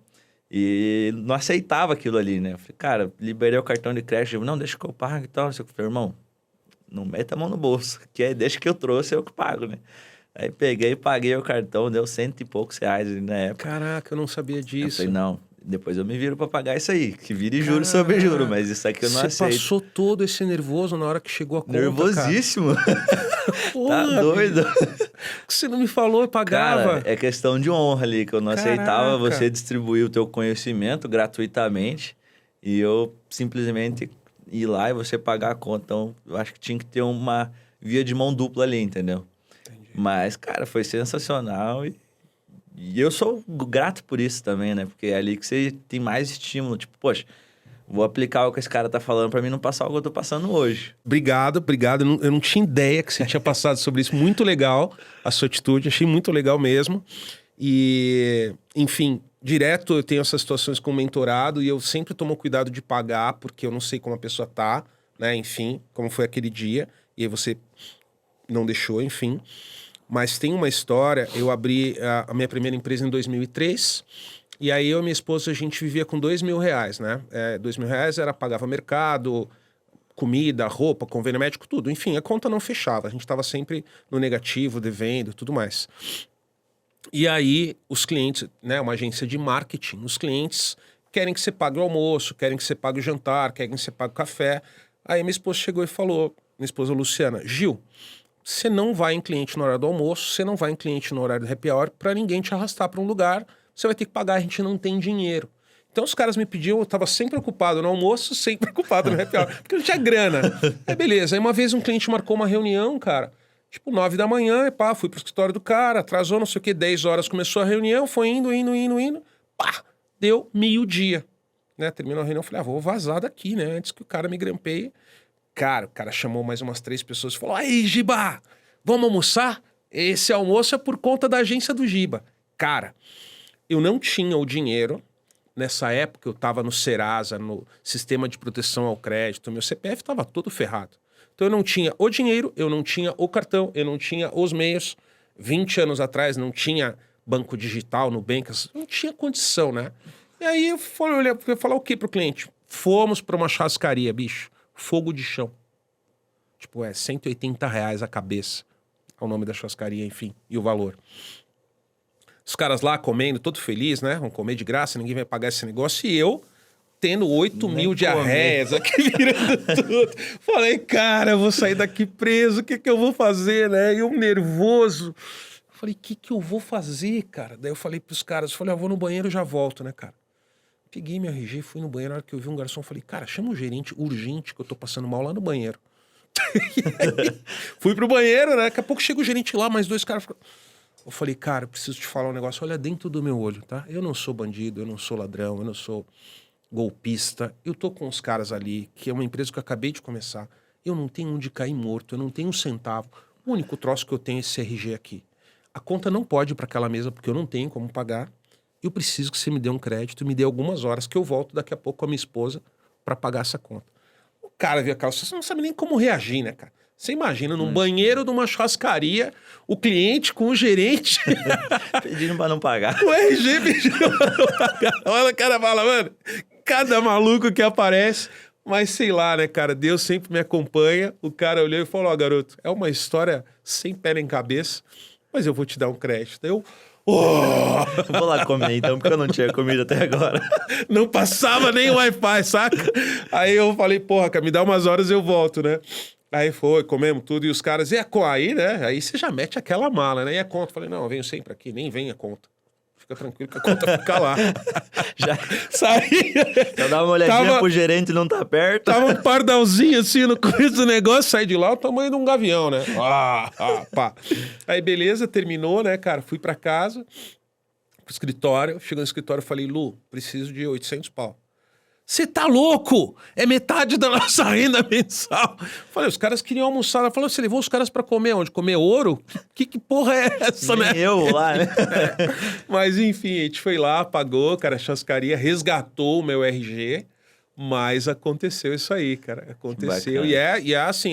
E não aceitava aquilo ali, né? Eu falei, cara, liberei o cartão de crédito. Não, deixa que eu pago e tal. Eu falei, irmão, não meta a mão no bolso, deixa que eu trouxe, eu que pago, né? Aí peguei, paguei o cartão, deu 100 e poucos reais na época. Caraca, eu não sabia disso. Eu falei, não, depois eu me viro pra pagar isso aí, que vire juros sobre juros, mas isso aqui eu não aceito. Você passou todo esse nervoso na hora que chegou a conta, nervosíssimo. Porra, tá doido? Que você não me falou, eu pagava. Cara, é questão de honra ali, que eu não aceitava você distribuir o teu conhecimento gratuitamente e eu simplesmente ir lá e você pagar a conta. Então, eu acho que tinha que ter uma via de mão dupla ali, entendeu? Mas, cara, foi sensacional e eu sou grato por isso também, né? Porque é ali que você tem mais estímulo. Tipo, poxa, vou aplicar o que esse cara tá falando pra mim não passar o que eu tô passando hoje. Obrigado. Eu não tinha ideia que você tinha passado sobre isso. Muito legal a sua atitude, achei muito legal mesmo. E, enfim, direto eu tenho essas situações com o mentorado e eu sempre tomo cuidado de pagar, porque eu não sei como a pessoa tá, né? Enfim, como foi aquele dia. E aí você não deixou, enfim. Mas tem uma história, eu abri a minha primeira empresa em 2003, e aí eu e minha esposa, a gente vivia com R$2.000, né? R$2.000 pagava mercado, comida, roupa, convênio médico, tudo. Enfim, a conta não fechava, a gente estava sempre no negativo, devendo, tudo mais. E aí os clientes, né, uma agência de marketing, os clientes querem que você pague o almoço, querem que você pague o jantar, querem que você pague o café. Aí minha esposa chegou e falou, minha esposa Luciana, Gil, você não vai em cliente no horário do almoço, você não vai em cliente no horário do happy hour pra ninguém te arrastar pra um lugar, você vai ter que pagar, a gente não tem dinheiro. Então os caras me pediam, eu tava sempre ocupado no almoço, sempre ocupado no happy hour, porque não tinha grana. Aí beleza, aí uma vez um cliente marcou uma reunião, cara, tipo 9 da manhã, e pá, fui pro escritório do cara, atrasou não sei o que, 10 horas começou a reunião, foi indo, pá, deu 12:00. Né, terminou a reunião, eu falei, vou vazar daqui, né, antes que o cara me grampeie. Cara, o cara chamou mais umas 3 pessoas e falou, aí, Giba, vamos almoçar? Esse almoço é por conta da agência do Giba. Cara, eu não tinha o dinheiro, nessa época eu tava no Serasa, no Sistema de Proteção ao Crédito, meu CPF tava todo ferrado. Então eu não tinha o dinheiro, eu não tinha o cartão, eu não tinha os meios. 20 anos atrás não tinha banco digital, Nubank, não tinha condição, né? E aí eu fui falar o que pro cliente? Fomos pra uma churrascaria, bicho. Fogo de chão. Tipo, R$180 a cabeça. É o nome da churrascaria, enfim, e o valor. Os caras lá comendo, todo feliz, né? Vão comer de graça, ninguém vai pagar esse negócio. E eu, tendo 8.000 diarreias aqui, virando tudo. Falei, cara, eu vou sair daqui preso, o que eu vou fazer, né? Eu nervoso. Falei, o que eu vou fazer, cara? Daí eu falei pros caras, eu vou no banheiro e já volto, né, cara? Peguei meu RG, fui no banheiro, na hora que eu vi um garçom, falei, cara, chama o gerente urgente que eu tô passando mal lá no banheiro. Fui pro banheiro, né? Daqui a pouco chega o gerente lá, mais 2 caras. Eu falei, cara, eu preciso te falar um negócio, olha dentro do meu olho, tá? Eu não sou bandido, eu não sou ladrão, eu não sou golpista. Eu tô com os caras ali, que é uma empresa que eu acabei de começar. Eu não tenho onde cair morto, eu não tenho um centavo. O único troço que eu tenho é esse RG aqui. A conta não pode ir pra aquela mesa porque eu não tenho como pagar. Eu preciso que você me dê um crédito, me dê algumas horas que eu volto daqui a pouco com a minha esposa pra pagar essa conta. O cara viu aquela, você não sabe nem como reagir, né, cara? Você imagina, num banheiro de uma churrascaria, o cliente com o gerente... Pedindo pra não pagar. O RG pedindo pra não pagar. Olha, o cara fala, mano, cada maluco que aparece... Mas sei lá, né, cara? Deus sempre me acompanha. O cara olhou e falou, garoto, é uma história sem pé nem cabeça, mas eu vou te dar um crédito. Eu... Vou lá comer então, porque eu não tinha comido até agora. Não passava nem Wi-Fi, saca? Aí eu falei, porra, cara, me dá umas horas e eu volto, né? Aí foi, comemos tudo, e os caras, e a conta? Aí, né? Aí você já mete aquela mala, né? E a conta? Falei, não, eu venho sempre aqui, nem vem a conta. Fica tranquilo que a conta fica lá. Já saí. Então dá uma olhadinha pro gerente, não tá perto. Tava um pardalzinho assim no começo do negócio, saí de lá, o tamanho de um gavião, né? Pá. Aí beleza, terminou, né, cara? Fui pra casa, pro escritório. Chegou no escritório, falei, Lu, preciso de 800 pau. Você tá louco? É metade da nossa renda mensal. Falei, os caras queriam almoçar. Ela falou, você levou os caras pra comer onde? Comer ouro? Que porra é essa, nem né? eu lá, né? Mas enfim, a gente foi lá, pagou, cara, a churrascaria resgatou o meu RG, mas aconteceu isso aí, cara. Aconteceu. E é assim,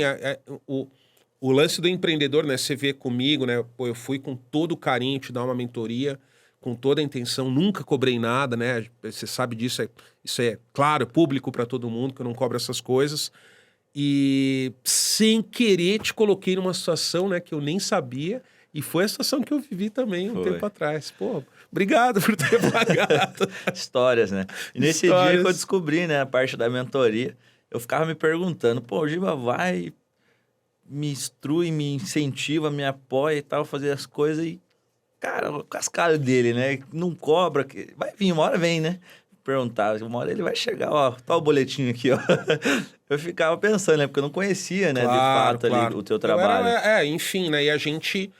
o lance do empreendedor, né? Você vê comigo, né? Pô, eu fui com todo o carinho te dar uma mentoria, com toda a intenção, nunca cobrei nada, né? Você sabe disso, isso é claro, público para todo mundo, que eu não cobro essas coisas. E sem querer te coloquei numa situação, né, que eu nem sabia, e foi a situação que eu vivi também um tempo atrás. Pô, obrigado por ter pagado. Histórias, né? E nesse dia que eu descobri, né, a parte da mentoria, eu ficava me perguntando, pô, o Giba vai, me instrui, me incentiva, me apoia e tal, fazer as coisas e cara, o cascalho dele, né? Não cobra. Vai vir, uma hora vem, né? Perguntar, uma hora ele vai chegar, ó, tá o boletinho aqui, ó. Eu ficava pensando, né? Porque eu não conhecia, né, claro, de fato, claro. Ali, o teu trabalho. Enfim, né? E a gente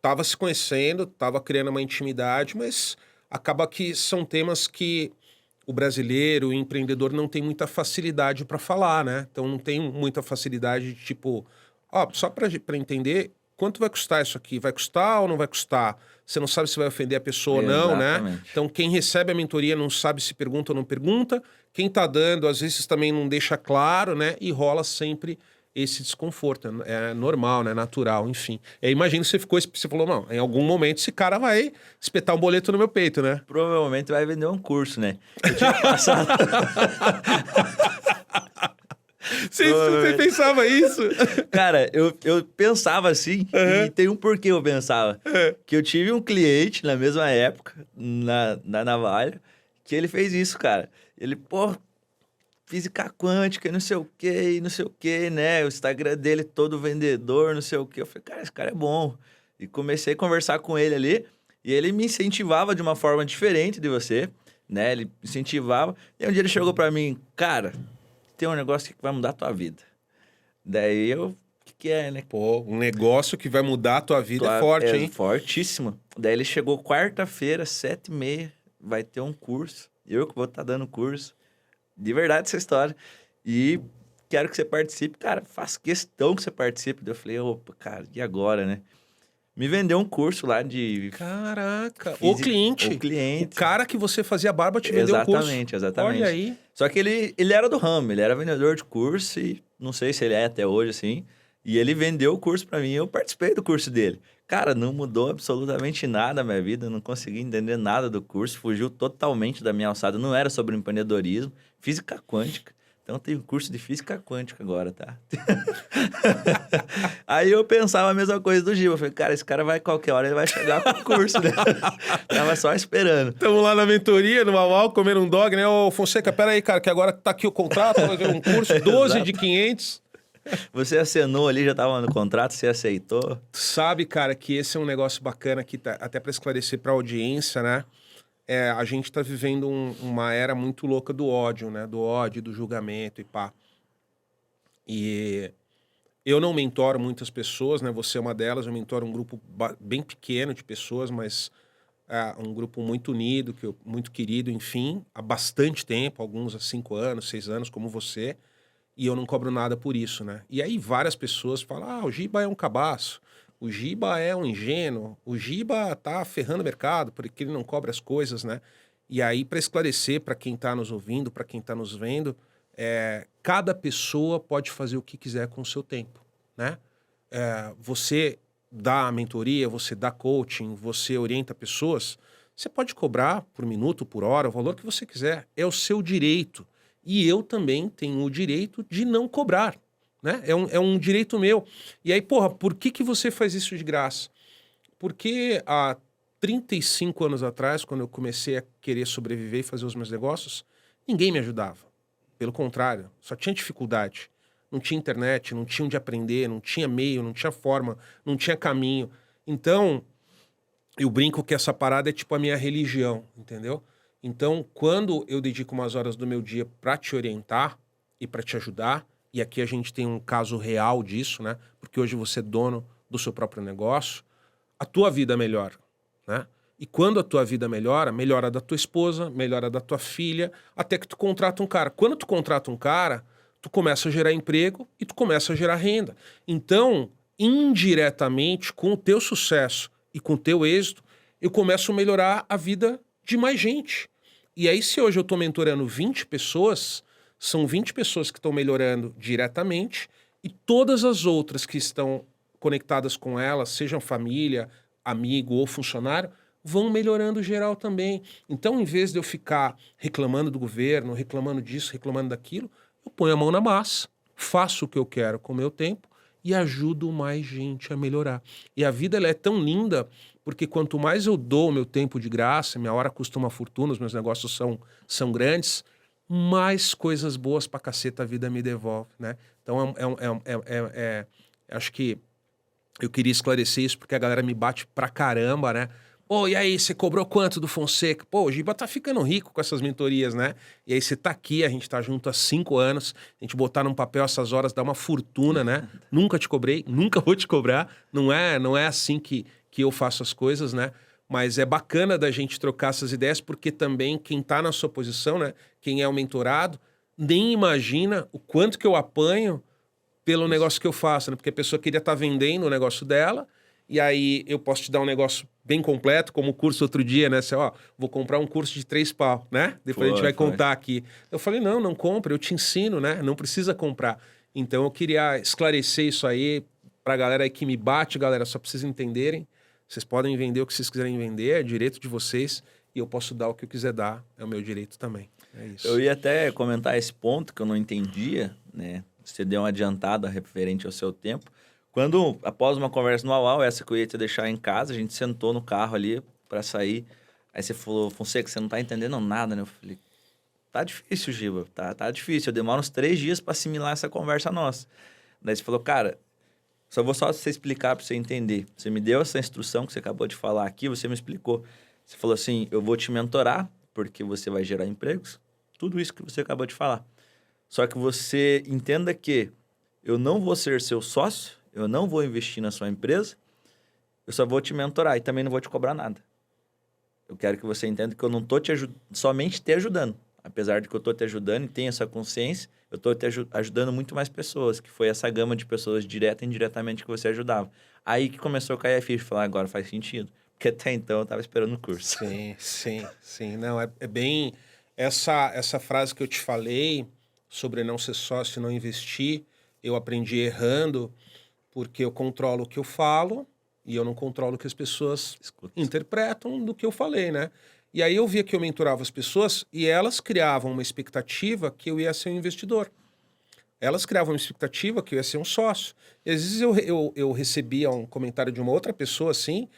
tava se conhecendo, tava criando uma intimidade, mas acaba que são temas que o brasileiro, o empreendedor não tem muita facilidade para falar, né? Então não tem muita facilidade de tipo, só para entender... Quanto vai custar isso aqui? Vai custar ou não vai custar? Você não sabe se vai ofender a pessoa ou não, né? Então, quem recebe a mentoria não sabe se pergunta ou não pergunta. Quem tá dando, às vezes, também não deixa claro, né? E rola sempre esse desconforto. É normal, né? Natural, enfim. Imagino que você falou, não, em algum momento esse cara vai espetar um boleto no meu peito, né? Provavelmente vai vender um curso, né? Eu tinha passado... Você pensava isso? Cara, eu pensava assim, e tem um porquê eu pensava. Que eu tive um cliente na mesma época, na Navalha, que ele fez isso, cara. Ele, pô, física quântica e não sei o quê, né? O Instagram dele todo vendedor, não sei o quê. Eu falei, cara, esse cara é bom. E comecei a conversar com ele ali, e ele me incentivava de uma forma diferente de você, né? Ele incentivava. E um dia ele chegou pra mim, cara, tem um negócio que vai mudar a tua vida. Daí eu, o que é, né? Pô, um negócio que vai mudar a tua vida é forte, hein? Fortíssimo. Daí ele chegou quarta-feira, 7h30, vai ter um curso. Eu que vou estar dando curso. De verdade essa história. E quero que você participe. Cara, faço questão que você participe. Daí eu falei, opa, cara, e agora, né? Me vendeu um curso lá de... Caraca, o cliente. O cliente. O cara que você fazia barba te vendeu o curso. Exatamente. Olha aí. Só que ele era do ramo, ele era vendedor de curso e não sei se ele é até hoje, assim. E ele vendeu o curso pra mim e eu participei do curso dele. Cara, não mudou absolutamente nada a minha vida, eu não consegui entender nada do curso, fugiu totalmente da minha alçada. Não era sobre empreendedorismo, física quântica. Então, eu tenho curso de física quântica agora, tá? Aí eu pensava a mesma coisa do Giba. Eu falei, cara, esse cara vai qualquer hora, ele vai chegar com o curso, né? Tava só esperando. Estamos lá na mentoria, no Mau, comendo um dog, né? Ô, Fonseca, pera aí, cara, que agora tá aqui o contrato, vai ver um curso, 12 de 500. Você assinou ali, já tava no contrato, você aceitou? Sabe, cara, que esse é um negócio bacana aqui, até para esclarecer para a audiência, né? A gente tá vivendo uma era muito louca do ódio, né? Do ódio, do julgamento e pá. E eu não mentoro muitas pessoas, né? Você é uma delas, eu mentoro um grupo bem pequeno de pessoas, mas um grupo muito unido, muito querido, enfim, há bastante tempo, alguns há 5 anos, 6 anos, como você, e eu não cobro nada por isso, né? E aí várias pessoas falam, o Giba é um cabaço, o Giba é um ingênuo, o Giba tá ferrando o mercado porque ele não cobra as coisas, né? E aí, para esclarecer para quem tá nos ouvindo, para quem tá nos vendo, cada pessoa pode fazer o que quiser com o seu tempo, né? Você dá mentoria, você dá coaching, você orienta pessoas, você pode cobrar por minuto, por hora, o valor que você quiser, é o seu direito. E eu também tenho o direito de não cobrar, né? É um direito meu. E aí, porra, por que você faz isso de graça? Porque há 35 anos atrás, quando eu comecei a querer sobreviver e fazer os meus negócios, ninguém me ajudava. Pelo contrário, só tinha dificuldade. Não tinha internet, não tinha onde aprender, não tinha meio, não tinha forma, não tinha caminho. Então, eu brinco que essa parada é tipo a minha religião, entendeu? Então, quando eu dedico umas horas do meu dia para te orientar e para te ajudar, e aqui a gente tem um caso real disso, né? Porque hoje você é dono do seu próprio negócio, a tua vida melhora, né? E quando a tua vida melhora, melhora da tua esposa, melhora da tua filha, até que tu contrata um cara. Quando tu contrata um cara, tu começa a gerar emprego e tu começa a gerar renda. Então, indiretamente, com o teu sucesso e com o teu êxito, eu começo a melhorar a vida de mais gente. E aí, se hoje eu tô mentorando 20 pessoas, são 20 pessoas que estão melhorando diretamente e todas as outras que estão conectadas com elas, sejam família, amigo ou funcionário, vão melhorando geral também. Então, em vez de eu ficar reclamando do governo, reclamando disso, reclamando daquilo, eu ponho a mão na massa, faço o que eu quero com o meu tempo e ajudo mais gente a melhorar. E a vida ela é tão linda porque quanto mais eu dou o meu tempo de graça, minha hora custa uma fortuna, os meus negócios são grandes, mais coisas boas pra caceta a vida me devolve, né? Então, acho que eu queria esclarecer isso porque a galera me bate pra caramba, né? Pô, e aí, você cobrou quanto do Fonseca? Pô, o Giba tá ficando rico com essas mentorias, né? E aí você tá aqui, a gente tá junto há 5 anos, a gente botar num papel essas horas dá uma fortuna, né? Nunca te cobrei, nunca vou te cobrar. Não é assim que eu faço as coisas, né? Mas é bacana da gente trocar essas ideias, porque também quem tá na sua posição, né? Quem é o mentorado, nem imagina o quanto que eu apanho pelo negócio que eu faço, né? Porque a pessoa queria estar vendendo o negócio dela, e aí eu posso te dar um negócio bem completo, como o curso outro dia, né? Você, vou comprar um curso de 3 pau, né? Depois a gente vai contar aqui. Eu falei, não compra, eu te ensino, né? Não precisa comprar. Então eu queria esclarecer isso aí pra galera aí que me bate, galera, só pra vocês entenderem. Vocês podem vender o que vocês quiserem vender, é direito de vocês, e eu posso dar o que eu quiser dar, é o meu direito também. É isso. Eu ia até comentar esse ponto que eu não entendia, né? Você deu uma adiantada referente ao seu tempo. Quando, após uma conversa no Uau, essa que eu ia te deixar em casa, a gente sentou no carro ali para sair. Aí você falou, Fonseca, você não tá entendendo nada, né? Eu falei, tá difícil, Giba, tá difícil. Eu demoro uns 3 dias para assimilar essa conversa nossa. Daí você falou, cara, só vou você explicar para você entender. Você me deu essa instrução que você acabou de falar aqui, você me explicou. Você falou assim, eu vou te mentorar, porque você vai gerar empregos. Tudo isso que você acabou de falar. Só que você entenda que eu não vou ser seu sócio, eu não vou investir na sua empresa, eu só vou te mentorar e também não vou te cobrar nada. Eu quero que você entenda que eu não estou somente te ajudando. Apesar de que eu estou te ajudando e tenho essa consciência, eu estou te ajudando muito mais pessoas, que foi essa gama de pessoas direta e indiretamente que você ajudava. Aí que começou a cair a ficha, falar, agora faz sentido. Porque até então eu estava esperando o curso. Sim. Não, é bem... Essa frase que eu te falei sobre não ser sócio e não investir, eu aprendi errando, porque eu controlo o que eu falo e eu não controlo o que as pessoas interpretam do que eu falei, né? E aí eu via que eu mentorava as pessoas e elas criavam uma expectativa que eu ia ser um investidor. Elas criavam uma expectativa que eu ia ser um sócio. E às vezes eu recebia um comentário de uma outra pessoa assim,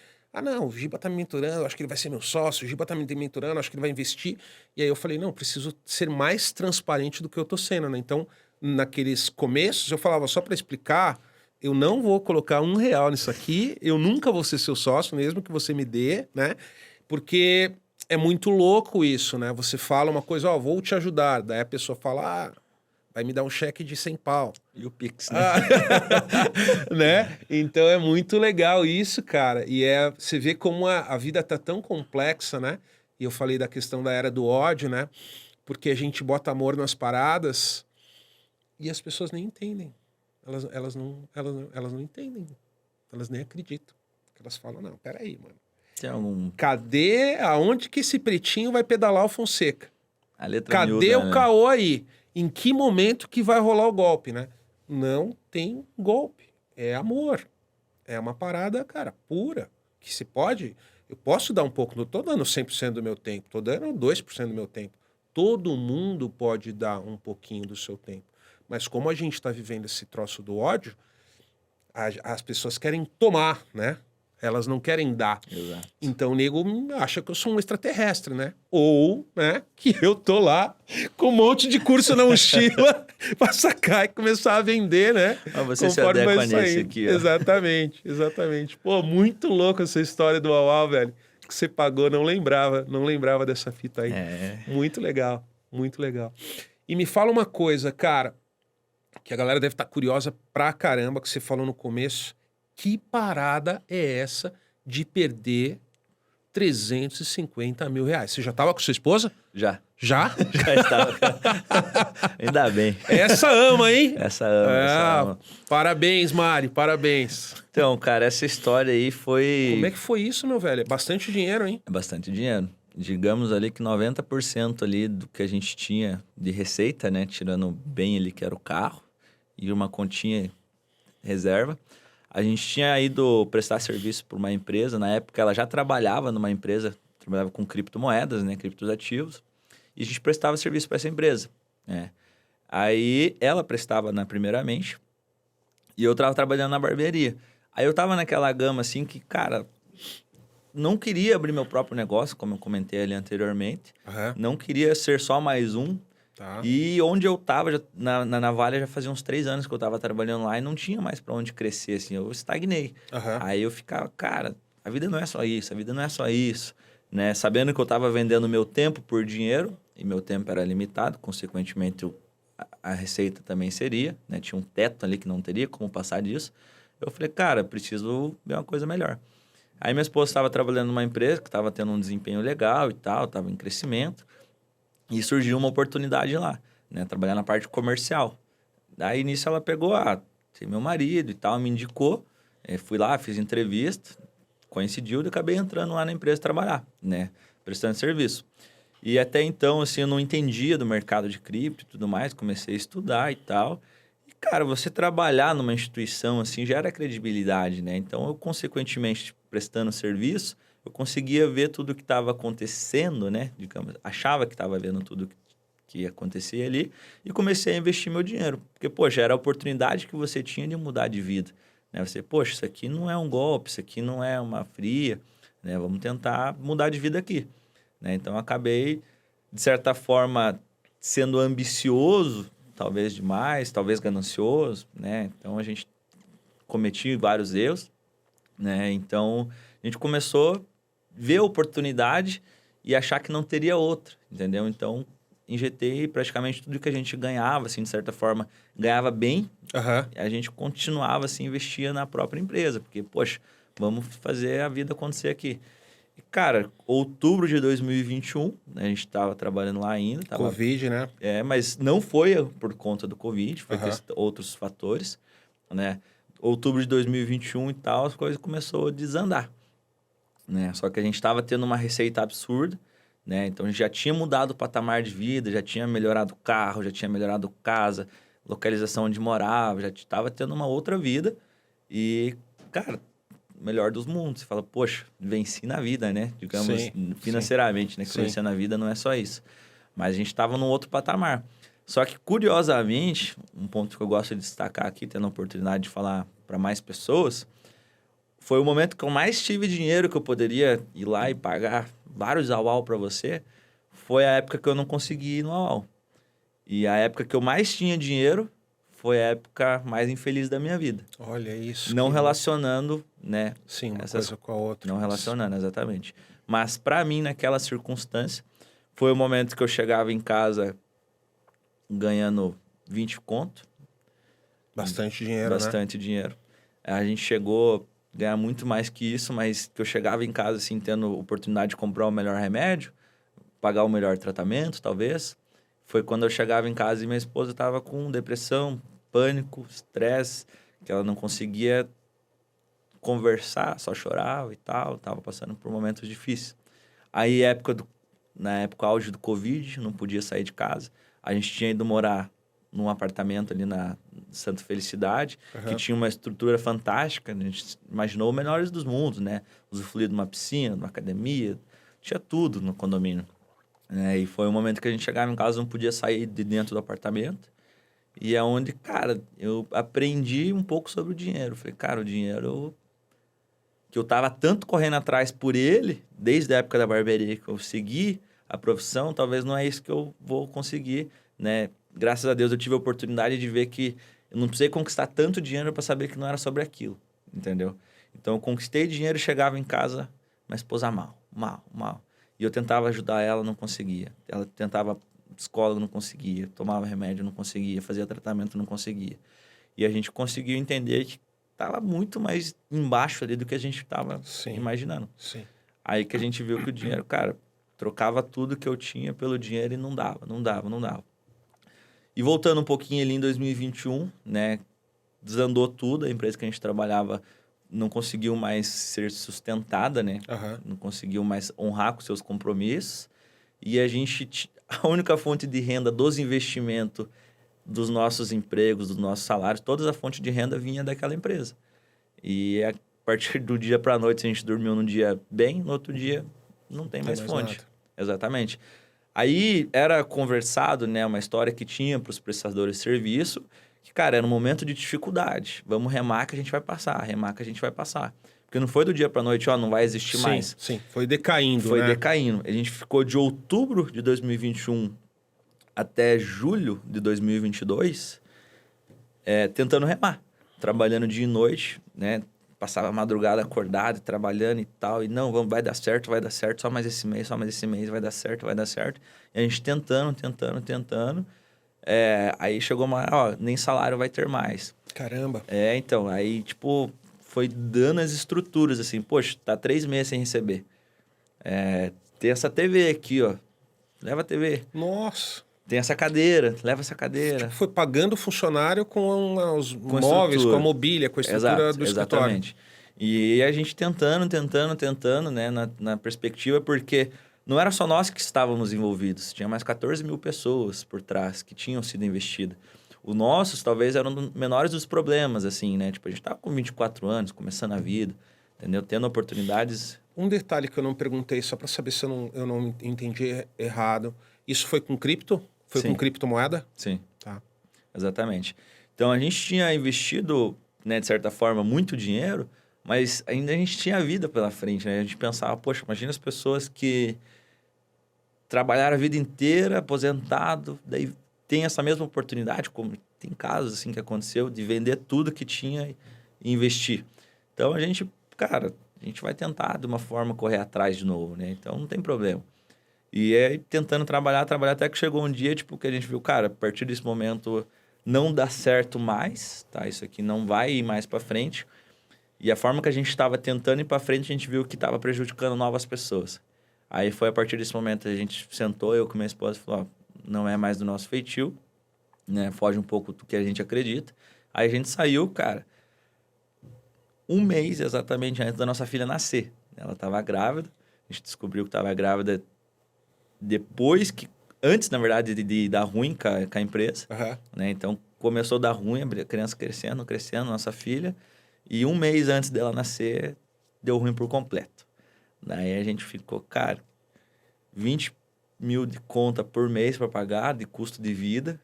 não, o Giba tá me mentorando, acho que ele vai ser meu sócio, o Giba tá me mentorando, acho que ele vai investir. E aí eu falei, não, preciso ser mais transparente do que eu tô sendo, né? Então, naqueles começos, eu falava só para explicar, eu não vou colocar R$1 nisso aqui, eu nunca vou ser seu sócio, mesmo que você me dê, né? Porque é muito louco isso, né? Você fala uma coisa, vou te ajudar, daí a pessoa fala, vai me dar um cheque de 100 pau. E o Pix, né? Né? Então é muito legal isso, cara. E você vê como a vida tá tão complexa, né? E eu falei da questão da era do ódio, né? Porque a gente bota amor nas paradas e as pessoas nem entendem. Elas não entendem. Elas nem acreditam. Elas falam, não, peraí, mano. Aonde que esse pretinho vai pedalar o Fonseca? A letra Cadê miúda, o né? caô aí? Em que momento que vai rolar o golpe, né? Não tem golpe. É amor. É uma parada, cara, pura. Que se pode... Eu posso dar um pouco, não tô dando 100% do meu tempo, tô dando 2% do meu tempo. Todo mundo pode dar um pouquinho do seu tempo. Mas como a gente está vivendo esse troço do ódio, as pessoas querem tomar, né? Elas não querem dar. Exato. Então o nego acha que eu sou um extraterrestre, né? Ou, né, que eu tô lá com um monte de curso na mochila pra sacar e começar a vender, né? Você se adequa nesse aqui, ó. Exatamente. Pô, muito louco essa história do Uau, velho. Que você pagou, não lembrava dessa fita aí. Muito legal. E me fala uma coisa, cara, que a galera deve estar curiosa pra caramba, que você falou no começo. Que parada é essa de perder 350 mil reais? Você já estava com sua esposa? Já. Já? Já estava. Ainda bem. Essa ama, hein? Essa ama. Parabéns, Mari, parabéns. Então, cara, essa história aí foi... Como é que foi isso, meu velho? É bastante dinheiro, hein? É bastante dinheiro. Digamos ali que 90% ali do que a gente tinha de receita, né? Tirando bem ali que era o carro e uma continha reserva. A gente tinha ido prestar serviço para uma empresa. Na época, ela já trabalhava numa empresa, trabalhava com criptomoedas, né? Criptoativos. E a gente prestava serviço para essa empresa, né? Aí, ela prestava primeiramente e eu estava trabalhando na barbearia. Aí, eu estava naquela gama, assim, que, cara, não queria abrir meu próprio negócio, como eu comentei ali anteriormente. Não queria ser só mais um. Tá. E onde eu tava, na Navalha, já fazia uns 3 anos que eu tava trabalhando lá e não tinha mais pra onde crescer, assim, eu estagnei. Aí eu ficava, cara, a vida não é só isso, né? Sabendo que eu tava vendendo meu tempo por dinheiro, e meu tempo era limitado, consequentemente a receita também seria, né? Tinha um teto ali que não teria como passar disso. Eu falei, cara, preciso ver uma coisa melhor. Aí minha esposa estava trabalhando numa empresa que estava tendo um desempenho legal e tal, estava em crescimento. E surgiu uma oportunidade lá, né? Trabalhar na parte comercial. Daí, nisso, ela pegou, tem meu marido e tal, me indicou. Fui lá, fiz entrevista, coincidiu e acabei entrando lá na empresa trabalhar, né? Prestando serviço. E até então, assim, eu não entendia do mercado de cripto e tudo mais. Comecei a estudar e tal. E, cara, você trabalhar numa instituição, assim, gera credibilidade, né? Então, eu, consequentemente, prestando serviço, eu conseguia ver tudo o que estava acontecendo, né? Digamos, achava que estava vendo tudo que acontecia ali e comecei a investir meu dinheiro. Porque, poxa, era a oportunidade que você tinha de mudar de vida, né? Você, poxa, isso aqui não é um golpe, isso aqui não é uma fria, né? Vamos tentar mudar de vida aqui, né? Então, eu acabei, de certa forma, sendo ambicioso, talvez demais, talvez ganancioso, né? Então, a gente cometia vários erros, né? Então, a gente começou a ver a oportunidade e achar que não teria outra, entendeu? Então, injetei praticamente tudo que a gente ganhava, assim, de certa forma, ganhava bem. A gente continuava, assim, investia na própria empresa, porque, poxa, vamos fazer a vida acontecer aqui. E, cara, outubro de 2021, né, a gente estava trabalhando lá ainda. Covid, né? Mas não foi por conta do Covid, foi outros fatores, né? Outubro de 2021 e tal, as coisas começaram a desandar, né? Só que a gente estava tendo uma receita absurda, né? Então, a gente já tinha mudado o patamar de vida, já tinha melhorado o carro, já tinha melhorado casa, localização onde morava, já estava tendo uma outra vida. E, cara, melhor dos mundos. Você fala, poxa, venci na vida, né? Digamos, financeiramente, né? Que vencer na vida não é só isso. Mas a gente estava num outro patamar. Só que, curiosamente, um ponto que eu gosto de destacar aqui, tendo a oportunidade de falar para mais pessoas, foi o momento que eu mais tive dinheiro que eu poderia ir lá e pagar vários AUAU para você. Foi a época que eu não consegui ir no AUAU. E a época que eu mais tinha dinheiro foi a época mais infeliz da minha vida. Olha isso. Não relacionando, né? Sim, uma coisa com a outra. Não relacionando, exatamente. Mas para mim, naquela circunstância, foi o momento que eu chegava em casa ganhando 20 conto. Bastante dinheiro, Bastante dinheiro. A gente chegou a ganhar muito mais que isso, mas que eu chegava em casa, assim, tendo oportunidade de comprar o melhor remédio, pagar o melhor tratamento, talvez. Foi quando eu chegava em casa e minha esposa estava com depressão, pânico, estresse, que ela não conseguia conversar, só chorava e tal, estava passando por momentos difíceis. Aí, na época auge do Covid, não podia sair de casa. A gente tinha ido morar num apartamento ali na Santa Felicidade, que tinha uma estrutura fantástica. A gente imaginou o melhores dos mundos, né? Usufruir de uma piscina, de uma academia, tinha tudo no condomínio. E foi um momento que a gente chegava em casa, não podia sair de dentro do apartamento. E é onde, cara, eu aprendi um pouco sobre o dinheiro. Falei, cara, o dinheiro que eu tava tanto correndo atrás por ele, desde a época da barbearia que eu segui a profissão, talvez não é isso que eu vou conseguir, né? Graças a Deus eu tive a oportunidade de ver que eu não precisei conquistar tanto dinheiro para saber que não era sobre aquilo, entendeu? Então eu conquistei dinheiro e chegava em casa, minha esposa mal. E eu tentava ajudar ela, não conseguia. Ela tentava psicólogo, não conseguia. Tomava remédio, não conseguia. Fazia tratamento, não conseguia. E a gente conseguiu entender que estava muito mais embaixo ali do que a gente estava imaginando. Sim. Aí que a gente viu que o dinheiro, cara, trocava tudo que eu tinha pelo dinheiro e não dava. E voltando um pouquinho ali em 2021, né? Desandou tudo. A empresa que a gente trabalhava não conseguiu mais ser sustentada, né? Não conseguiu mais honrar com seus compromissos. E a única fonte de renda dos investimentos, dos nossos empregos, dos nossos salários, toda a fonte de renda vinha daquela empresa. E a partir do dia para a noite, se a gente dormiu num dia bem, no outro dia não tem mais fonte. Nada. Exatamente. Aí era conversado, né, uma história que tinha para os prestadores de serviço, que, cara, era um momento de dificuldade. Vamos remar que a gente vai passar, Porque não foi do dia para a noite, não vai existir mais. Sim, foi decaindo, Foi decaindo. A gente ficou de outubro de 2021 até julho de 2022 tentando remar. Trabalhando dia e noite, né? Passava a madrugada acordado, trabalhando e tal. E não, vai dar certo, só mais esse mês, vai dar certo. E a gente tentando. Aí chegou uma hora, nem salário vai ter mais. Caramba. Então, aí, tipo, foi dando as estruturas, assim, poxa, tá 3 meses sem receber. Tem essa TV aqui, ó, leva a TV. Nossa. Tem essa cadeira, leva essa cadeira. Tipo, foi pagando o funcionário com os móveis, com a mobília, com a estrutura do escritório. Exatamente. E a gente tentando, né, na perspectiva, porque não era só nós que estávamos envolvidos, tinha mais 14 mil pessoas por trás que tinham sido investidas. Os nossos, talvez, eram menores dos problemas, assim, né? Tipo, a gente estava com 24 anos, começando a vida, entendeu? Tendo oportunidades. Um detalhe que eu não perguntei, só para saber se eu não entendi errado. Isso foi com cripto? Foi com criptomoeda? Sim. Tá. Exatamente. Então, a gente tinha investido, né, de certa forma, muito dinheiro, mas ainda a gente tinha vida pela frente, né? A gente pensava, poxa, imagina as pessoas que trabalharam a vida inteira, aposentado, daí tem essa mesma oportunidade, como tem casos assim que aconteceu, de vender tudo que tinha e investir. Então, a gente vai tentar de uma forma correr atrás de novo, né? Então, não tem problema. E aí, tentando trabalhar, até que chegou um dia, tipo, que a gente viu, cara, a partir desse momento não dá certo mais, tá? Isso aqui não vai ir mais para frente. E a forma que a gente estava tentando ir para frente, a gente viu que estava prejudicando novas pessoas. Aí foi a partir desse momento, a gente sentou, eu com minha esposa, e falou, ó, não é mais do nosso feitio, né? Foge um pouco do que a gente acredita. Aí a gente saiu, cara, um mês exatamente antes da nossa filha nascer. Ela estava grávida, a gente descobriu que estava grávida depois que... Antes, na verdade, de dar ruim com a empresa. Uhum. Né? Então, começou a dar ruim, a criança crescendo, nossa filha. E um mês antes dela nascer, deu ruim por completo. Daí a gente ficou, cara, 20 mil de conta por mês para pagar, de custo de vida,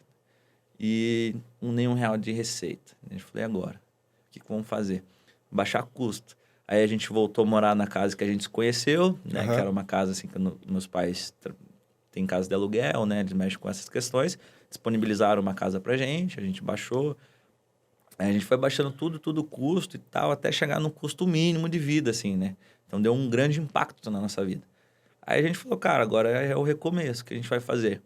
e nenhum real de receita. A gente falou, e agora? O que vamos fazer? Baixar custo. Aí a gente voltou a morar na casa que a gente se conheceu, né? Uhum. Que era uma casa assim que meus pais têm casa de aluguel, né? Eles mexem com essas questões. Disponibilizaram uma casa pra gente, a gente baixou. Aí a gente foi baixando tudo custo e tal, até chegar no custo mínimo de vida, assim, né? Então, deu um grande impacto na nossa vida. Aí a gente falou, cara, agora é o recomeço que a gente vai fazer.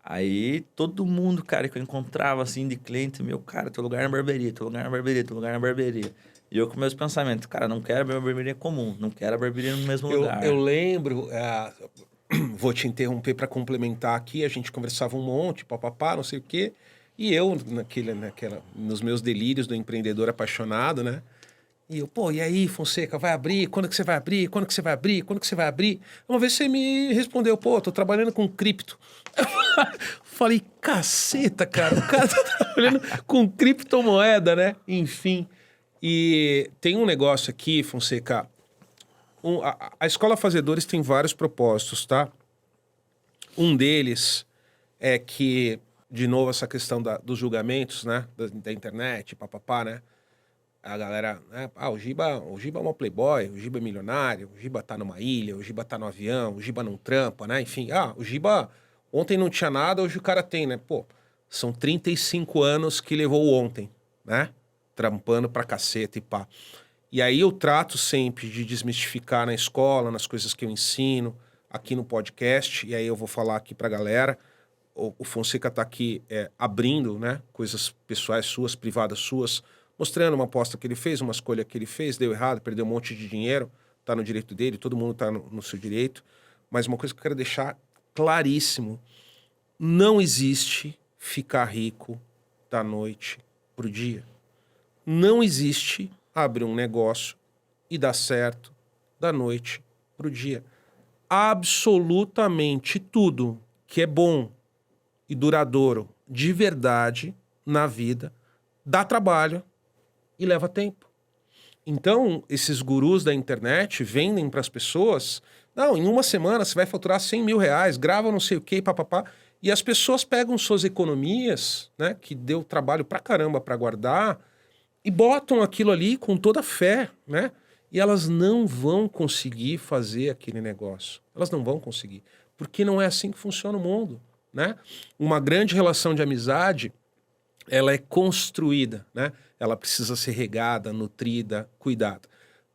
Aí, todo mundo, cara, que eu encontrava, assim, de cliente, meu, cara, teu lugar na barbearia, teu lugar na barbearia, teu lugar na barbearia. E eu com meus pensamentos, cara, não quero a barbearia comum, não quero a barbearia no mesmo lugar. Eu lembro, vou te interromper para complementar aqui, a gente conversava um monte, papapá, não sei o quê, e eu, nos meus delírios do empreendedor apaixonado, né? E eu, pô, e aí, Fonseca, vai abrir? Quando que você vai abrir? Quando que você vai abrir? Quando que você vai abrir? Uma vez você me respondeu, pô, tô trabalhando com cripto. Falei, caceta, cara, o cara tá trabalhando com criptomoeda, né? Enfim. E tem um negócio aqui, Fonseca, a Escola Fazedores tem vários propósitos, tá? Um deles é que, de novo, essa questão dos julgamentos, né? Da internet, papapá, né? A galera, né? O Giba é uma playboy, o Giba é milionário, o Giba tá numa ilha, o Giba tá no avião, o Giba não trampa, né? Enfim, o Giba ontem não tinha nada, hoje o cara tem, né? Pô, são 35 anos que levou ontem, né? Trampando pra caceta e pá. E aí eu trato sempre de desmistificar na escola, nas coisas que eu ensino, aqui no podcast, e aí eu vou falar aqui pra galera. O Fonseca tá aqui abrindo, né? Coisas pessoais suas, privadas suas, mostrando uma aposta que ele fez, uma escolha que ele fez, deu errado, perdeu um monte de dinheiro, tá no direito dele, todo mundo tá no seu direito. Mas uma coisa que eu quero deixar claríssimo, não existe ficar rico da noite pro dia. Não existe abrir um negócio e dar certo da noite pro dia. Absolutamente tudo que é bom e duradouro de verdade na vida dá trabalho e leva tempo. Então, esses gurus da internet vendem para as pessoas, não, em uma semana você vai faturar 100 mil reais, grava não sei o que, papapá, e as pessoas pegam suas economias, né, que deu trabalho pra caramba para guardar, e botam aquilo ali com toda a fé, né, e elas não vão conseguir fazer aquele negócio. Elas não vão conseguir, porque não é assim que funciona o mundo, né? Uma grande relação de amizade, ela é construída, né? Ela precisa ser regada, nutrida, cuidada.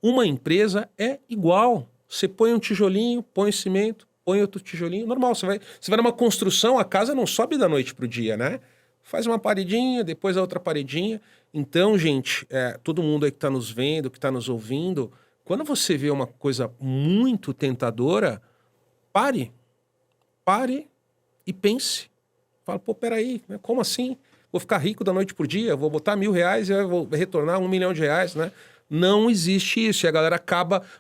Uma empresa é igual. Você põe um tijolinho, põe cimento, põe outro tijolinho, normal. Você vai numa construção, a casa não sobe da noite pro dia, né? Faz uma paredinha, depois a outra paredinha. Então, gente, todo mundo aí que tá nos vendo, que tá nos ouvindo, quando você vê uma coisa muito tentadora, pare e pense. Fala, pô, peraí, como assim? Vou ficar rico da noite por dia, vou botar R$1.000 e eu vou retornar R$1 milhão, né? Não existe isso. E a galera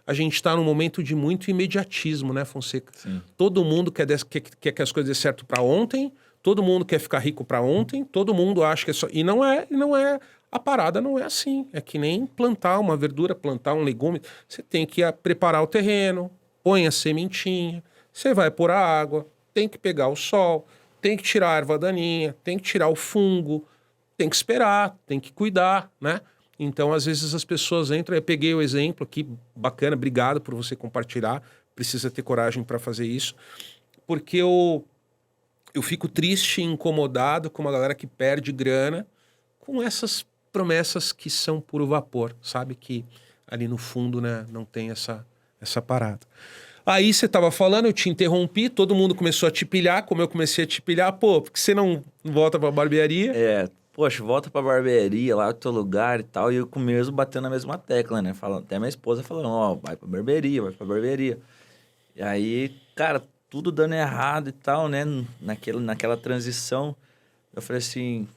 a gente tá num momento de muito imediatismo, né, Fonseca? Sim. Todo mundo quer que as coisas dêem certo para ontem, todo mundo quer ficar rico para ontem, todo mundo acha que é só... E não é, a parada não é assim. É que nem plantar uma verdura, plantar um legume. Você tem que preparar o terreno, põe a sementinha, você vai pôr a água, tem que pegar o sol, tem que tirar a erva daninha, tem que tirar o fungo, tem que esperar, tem que cuidar, né? Então, às vezes as pessoas entram, eu peguei o exemplo aqui, bacana, obrigado por você compartilhar, precisa ter coragem para fazer isso. porque eu fico triste e incomodado com uma galera que perde grana com essas promessas que são puro vapor, sabe? Que ali no fundo, né, não tem essa parada. Aí você tava falando, eu te interrompi, todo mundo começou a te pilhar, como eu comecei a te pilhar, pô, por que você não volta pra barbearia? Poxa, volta pra barbearia, lá no teu lugar e tal, e eu com mesmo batendo na mesma tecla, né? Falando, até minha esposa falando, ó, vai pra barbearia, vai pra barbearia. E aí, cara, tudo dando errado e tal, né? Naquela transição, eu falei assim,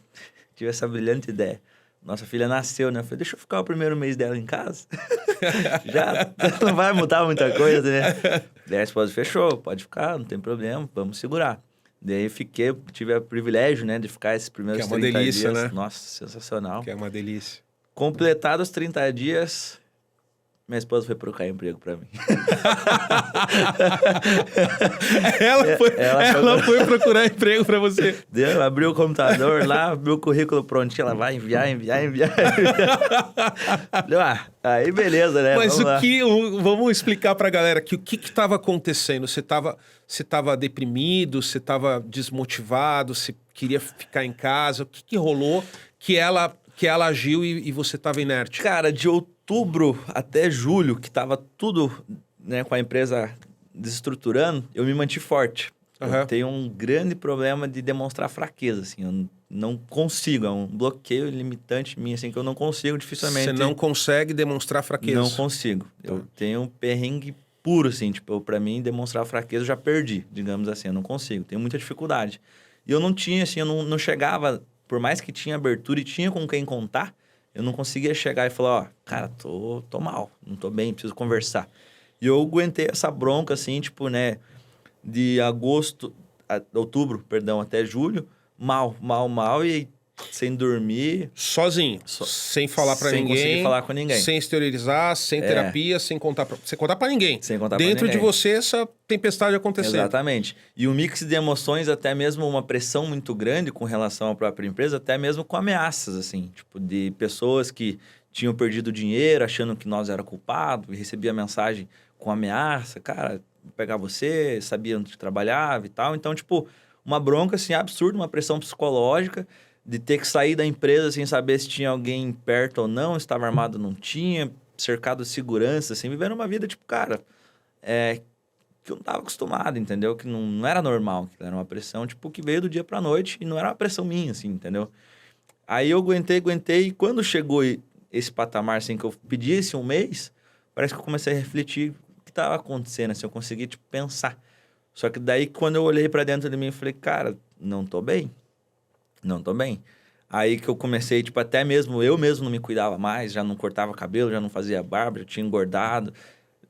tive essa brilhante ideia. Nossa filha nasceu, né? Eu falei, deixa eu ficar o primeiro mês dela em casa. Já não vai mudar muita coisa, né? Daí a esposa fechou, pode ficar, não tem problema, vamos segurar. Daí tive o privilégio, né, de ficar esses primeiros 30 dias. Que é uma delícia, né? Nossa, sensacional. Que é uma delícia. Completados os 30 dias, minha esposa foi procurar emprego pra mim. Ela foi procurar emprego pra você. Abriu o computador lá, abriu o currículo prontinho, ela vai enviar. Aí beleza, né? Mas vamos explicar pra galera que o que estava acontecendo? Você tava deprimido, você tava desmotivado, você queria ficar em casa, o que rolou que ela agiu e você tava inerte? Cara, de outubro até julho, que tava tudo, né, com a empresa desestruturando, eu me mantive forte. Uhum. Eu tenho um grande problema de demonstrar fraqueza, assim, eu não consigo, é um bloqueio limitante minha, assim, que eu não consigo dificilmente. Você não consegue demonstrar fraqueza? Não consigo. Eu tenho um perrengue puro, assim, tipo, pra mim, demonstrar fraqueza eu já perdi, digamos assim, eu não consigo, tenho muita dificuldade. E eu não tinha, assim, eu não chegava, por mais que tinha abertura e tinha com quem contar, eu não conseguia chegar e falar, ó, cara, tô mal, não tô bem, preciso conversar. E eu aguentei essa bronca, assim, tipo, né, de outubro, até julho, mal, e sem dormir. Sozinho, sem falar pra ninguém. Sem conseguir falar com ninguém. Sem exteriorizar, sem terapia, sem contar pra ninguém. Sem contar pra ninguém. Dentro de você, essa tempestade acontecendo. Exatamente. E um mix de emoções, até mesmo uma pressão muito grande com relação à própria empresa, até mesmo com ameaças, assim, tipo, de pessoas que tinham perdido dinheiro, achando que nós era culpado, e recebia mensagem com ameaça, cara, vou pegar você, sabia onde trabalhava e tal. Então, tipo, uma bronca, assim, absurda, uma pressão psicológica, de ter que sair da empresa sem saber se tinha alguém perto ou não, estava armado ou não tinha, cercado de segurança, assim, vivendo uma vida, tipo, cara, que eu não estava acostumado, entendeu? Que não era normal, que era uma pressão, tipo, que veio do dia pra noite e não era uma pressão minha, assim, entendeu? Aí eu aguentei, e quando chegou esse patamar, assim, que eu pedi esse um mês, parece que eu comecei a refletir o que estava acontecendo, assim, eu consegui, tipo, pensar. Só que daí, quando eu olhei pra dentro de mim, eu falei, cara, não tô bem. Aí que eu comecei, tipo, até mesmo, eu mesmo não me cuidava mais, já não cortava cabelo, já não fazia barba, já tinha engordado,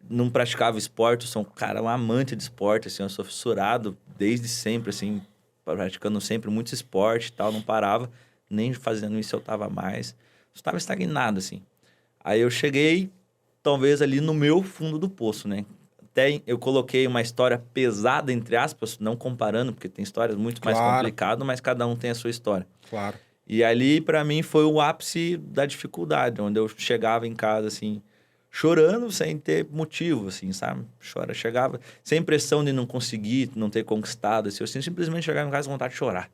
não praticava esporte, eu sou um amante de esporte, assim, eu sou fissurado desde sempre, assim, praticando sempre muito esporte e tal, não parava, nem fazendo isso eu tava mais, estava estagnado, assim. Aí eu cheguei, talvez ali no meu fundo do poço, né? Até eu coloquei uma história pesada, entre aspas, não comparando, porque tem histórias muito mais complicadas, mas cada um tem a sua história. Claro. E ali, para mim, foi o ápice da dificuldade, onde eu chegava em casa, assim, chorando sem ter motivo, assim, sabe? Chegava sem pressão de não conseguir, não ter conquistado, assim, eu simplesmente chegava em casa com vontade de chorar,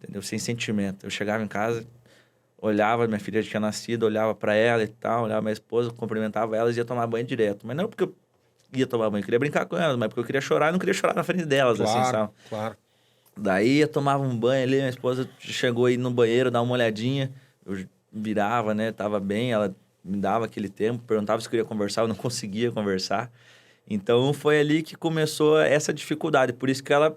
entendeu? Sem sentimento. Eu chegava em casa, olhava, minha filha tinha nascido, olhava para ela e tal, olhava minha esposa, cumprimentava elas e ia tomar banho direto. Mas não porque eu ia tomar banho, eu queria brincar com elas, mas porque eu queria chorar e não queria chorar na frente delas, claro, assim, sabe? Claro. Daí eu tomava um banho ali, minha esposa chegou aí no banheiro, dava uma olhadinha, eu virava, né, tava bem, ela me dava aquele tempo, perguntava se queria conversar, eu não conseguia conversar. Então foi ali que começou essa dificuldade, por isso que ela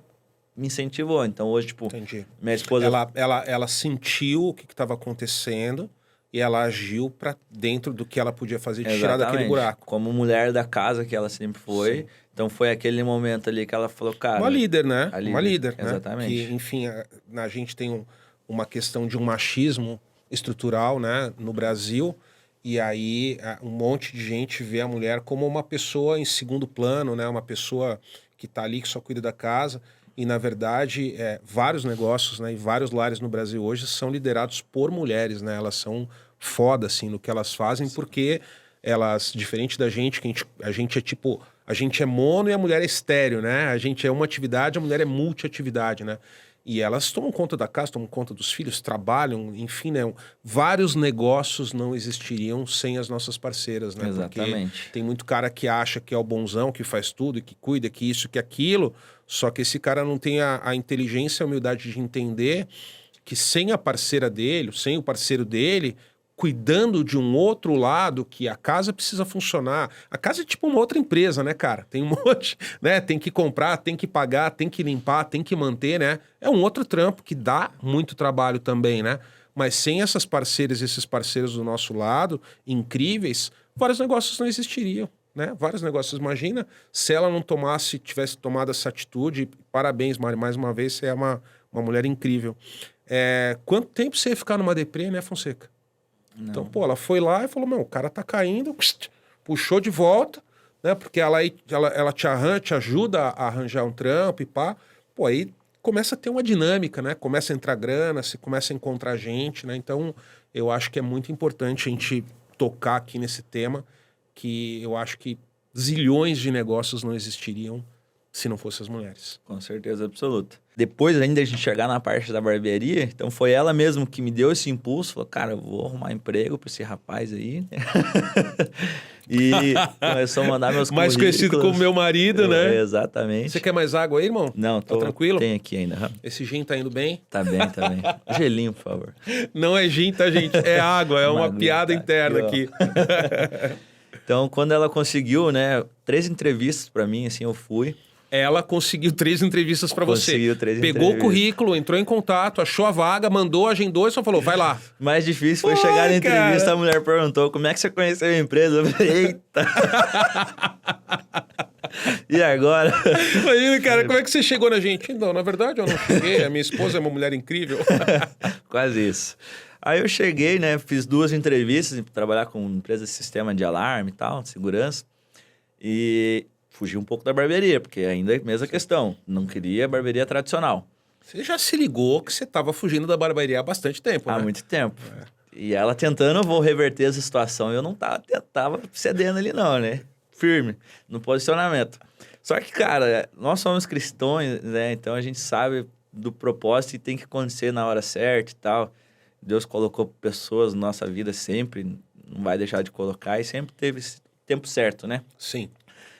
me incentivou. Então hoje, tipo, Entendi. Minha esposa... Ela sentiu o que estava acontecendo e ela agiu para dentro do que ela podia fazer de tirar daquele buraco. Como mulher da casa que ela sempre foi. Sim. Então foi aquele momento ali que ela falou, cara... Uma líder, né? Uma líder, né? Exatamente. Que, enfim, a gente tem uma questão de um machismo estrutural, né, no Brasil, e aí um monte de gente vê a mulher como uma pessoa em segundo plano, né, uma pessoa que está ali, que só cuida da casa, e na verdade vários negócios, né, e vários lares no Brasil hoje são liderados por mulheres, né, elas são foda, assim, no que elas fazem, porque elas, diferente da gente, que a gente é tipo A gente é mono e a mulher é estéreo, né? A gente é uma atividade, a mulher é multiatividade, né? E elas tomam conta da casa, tomam conta dos filhos, trabalham, enfim, né? Vários negócios não existiriam sem as nossas parceiras, né? Exatamente. Porque tem muito cara que acha que é o bonzão, que faz tudo, que cuida, que isso, que aquilo, só que esse cara não tem a inteligência e a humildade de entender que sem a parceira dele, sem o parceiro dele, cuidando de um outro lado, que a casa precisa funcionar. A casa é tipo uma outra empresa, né, cara? Tem um monte, né? Tem que comprar, tem que pagar, tem que limpar, tem que manter, né? É um outro trampo que dá muito trabalho também, né? Mas sem essas parceiras, esses parceiros do nosso lado, incríveis, vários negócios não existiriam, né? Vários negócios. Imagina se ela não tivesse tomado essa atitude. Parabéns, Mari, mais uma vez, você é uma mulher incrível. Quanto tempo você ia ficar numa deprê, né, Fonseca? Não. Então, pô, ela foi lá e falou, meu, o cara tá caindo, puxou de volta, né? Porque ela te ajuda a arranjar um trampo e pá. Pô, aí começa a ter uma dinâmica, né? Começa a entrar grana, se começa a encontrar gente, né? Então, eu acho que é muito importante a gente tocar aqui nesse tema, que eu acho que zilhões de negócios não existiriam se não fossem as mulheres. Com certeza absoluta. Depois ainda a gente chegar na parte da barbearia, então foi ela mesmo que me deu esse impulso, falou, cara, eu vou arrumar emprego para esse rapaz aí. E começou a mandar meus mais conhecido como meu marido, né? Exatamente. Você quer mais água aí, irmão? Não, tá tranquilo? Tem aqui ainda. Esse gin tá indo bem? Tá bem. Gelinho, por favor. Não é gin, tá, gente? É água, é uma piada interna aqui. Então, quando ela conseguiu, né, 3 entrevistas para mim, assim, eu fui. Ela conseguiu 3 entrevistas para você. Conseguiu 3 Pegou entrevistas. o currículo, entrou em contato, achou a vaga, mandou, agendou e só falou, vai lá. Mais difícil foi chegar na entrevista, cara. A mulher perguntou, como é que você conheceu a empresa? Eu falei, eita! E agora? Imagina, cara, como é que você chegou na gente? Não, na verdade eu não cheguei, a minha esposa é uma mulher incrível. Quase isso. Aí eu cheguei, né, fiz 2 entrevistas, trabalhar com empresa de sistema de alarme e tal, de segurança, e fugi um pouco da barbearia, porque ainda é a mesma questão, não queria barbearia tradicional. Você já se ligou que você estava fugindo da barbearia há bastante tempo, né? Há muito tempo. E ela tentando, vou reverter essa situação, eu não tava cedendo ali não, né? Firme, no posicionamento. Só que, cara, nós somos cristãos, né? Então a gente sabe do propósito e tem que acontecer na hora certa e tal. Deus colocou pessoas na nossa vida sempre, não vai deixar de colocar, e sempre teve esse tempo certo, né? Sim.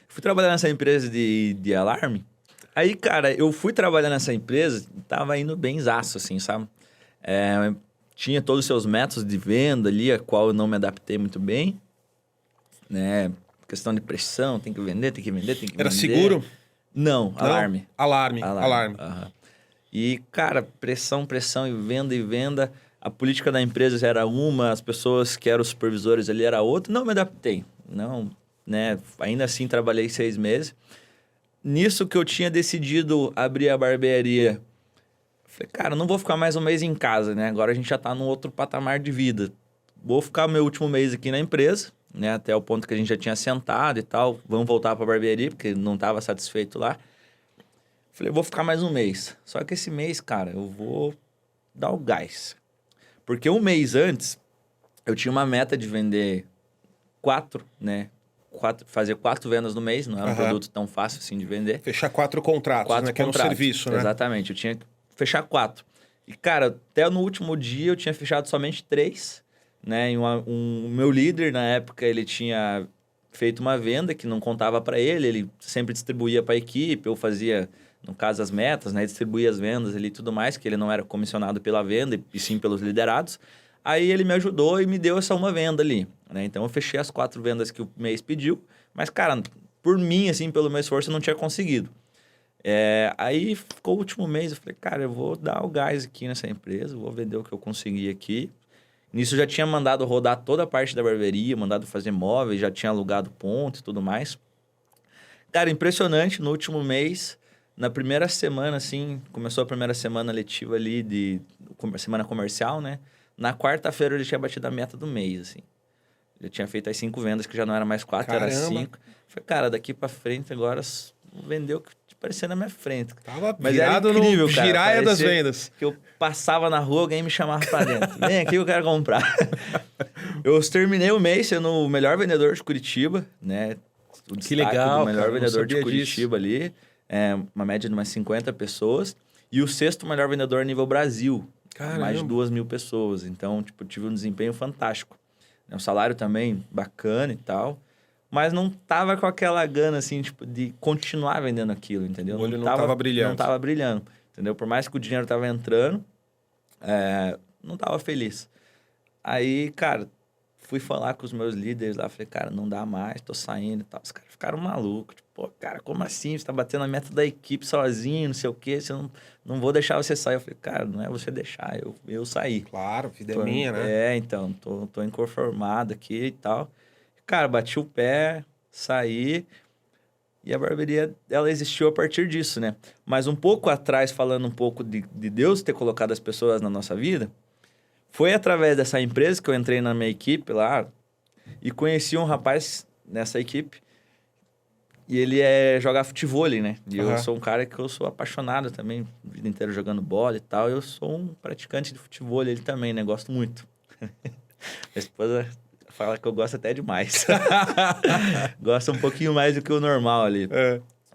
Fui trabalhar nessa empresa de alarme. Aí, cara, eu fui trabalhar nessa empresa, tava indo benzaço, assim, sabe? Tinha todos os seus métodos de venda ali, a qual eu não me adaptei muito bem, né? Questão de pressão, tem que vender, tem que vender. Era seguro? Não, alarme. Alarme. Uhum. E, cara, pressão e venda. A política da empresa era uma, as pessoas que eram os supervisores ali era outra. Não me adaptei, não, né? Ainda assim, trabalhei 6 meses. Nisso que eu tinha decidido abrir a barbearia, falei, cara, não vou ficar mais um mês em casa, né? Agora a gente já tá num outro patamar de vida. Vou ficar meu último mês aqui na empresa, né? Até o ponto que a gente já tinha sentado e tal. Vamos voltar para a barbearia, porque não estava satisfeito lá. Falei, vou ficar mais um mês. Só que esse mês, cara, eu vou dar o gás. Porque um mês antes, eu tinha uma meta de vender 4, né? Fazer 4 vendas no mês. Não era um produto tão fácil assim de vender. Fechar 4 contratos, 4 né? Que é um serviço, né? Exatamente. Eu tinha que fechar 4. E, cara, até no último dia eu tinha fechado somente 3. Né? E o meu líder, na época, ele tinha feito uma venda que não contava para ele sempre distribuía para a equipe, eu fazia, no caso, as metas, né? Distribuía as vendas ali e tudo mais, que ele não era comissionado pela venda, e sim pelos liderados. Aí ele me ajudou e me deu essa uma venda ali, né? Então eu fechei as 4 vendas que o mês pediu, mas, cara, por mim, assim, pelo meu esforço, eu não tinha conseguido. Aí ficou o último mês, eu falei, cara, eu vou dar o gás aqui nessa empresa, vou vender o que eu consegui aqui. Nisso eu já tinha mandado rodar toda a parte da barbearia, mandado fazer móveis, já tinha alugado ponto e tudo mais. Cara, impressionante, no último mês, na primeira semana, assim, começou a primeira semana letiva ali de semana comercial, né? Na quarta-feira eu já tinha batido a meta do mês, assim. Já tinha feito as 5 vendas, que já não era mais 4, era 5. Falei, cara, daqui pra frente agora vou vender o que aparecer na minha frente. Tava virado no giraia das vendas. Que eu passava na rua, alguém me chamava pra dentro. Vem aqui, eu quero comprar. Eu terminei o mês sendo o melhor vendedor de Curitiba, né? o Que destaque legal, do melhor cara, não vendedor de sabia Curitiba ali. Uma média de umas 50 pessoas. E o sexto melhor vendedor a nível Brasil. Caramba. Mais de 2.000 pessoas. Então, tipo, tive um desempenho fantástico. Um salário também bacana e tal. Mas não tava com aquela gana, assim, tipo, de continuar vendendo aquilo, entendeu? O olho não tava brilhando. Não tava brilhando, entendeu? Por mais que o dinheiro tava entrando, não tava feliz. Aí, cara, fui falar com os meus líderes lá, falei, cara, não dá mais, tô saindo e tal. Os caras ficaram malucos, tipo, pô, cara, como assim? Você tá batendo a meta da equipe sozinho, não sei o quê, você não vou deixar você sair. Eu falei, cara, não é você deixar, eu sair. Claro, vida é minha, né? Então, tô inconformado aqui e tal. Cara, bati o pé, saí, e a barbearia, ela existiu a partir disso, né? Mas um pouco atrás, falando um pouco de Deus ter colocado as pessoas na nossa vida, foi através dessa empresa que eu entrei na minha equipe lá e conheci um rapaz nessa equipe e ele joga futevôlei, né? E eu sou um cara que eu sou apaixonado também, a vida inteira jogando bola e tal. Eu sou um praticante de futevôlei, ele também, né? Gosto muito. Minha esposa fala que eu gosto até demais. Gosto um pouquinho mais do que o normal ali.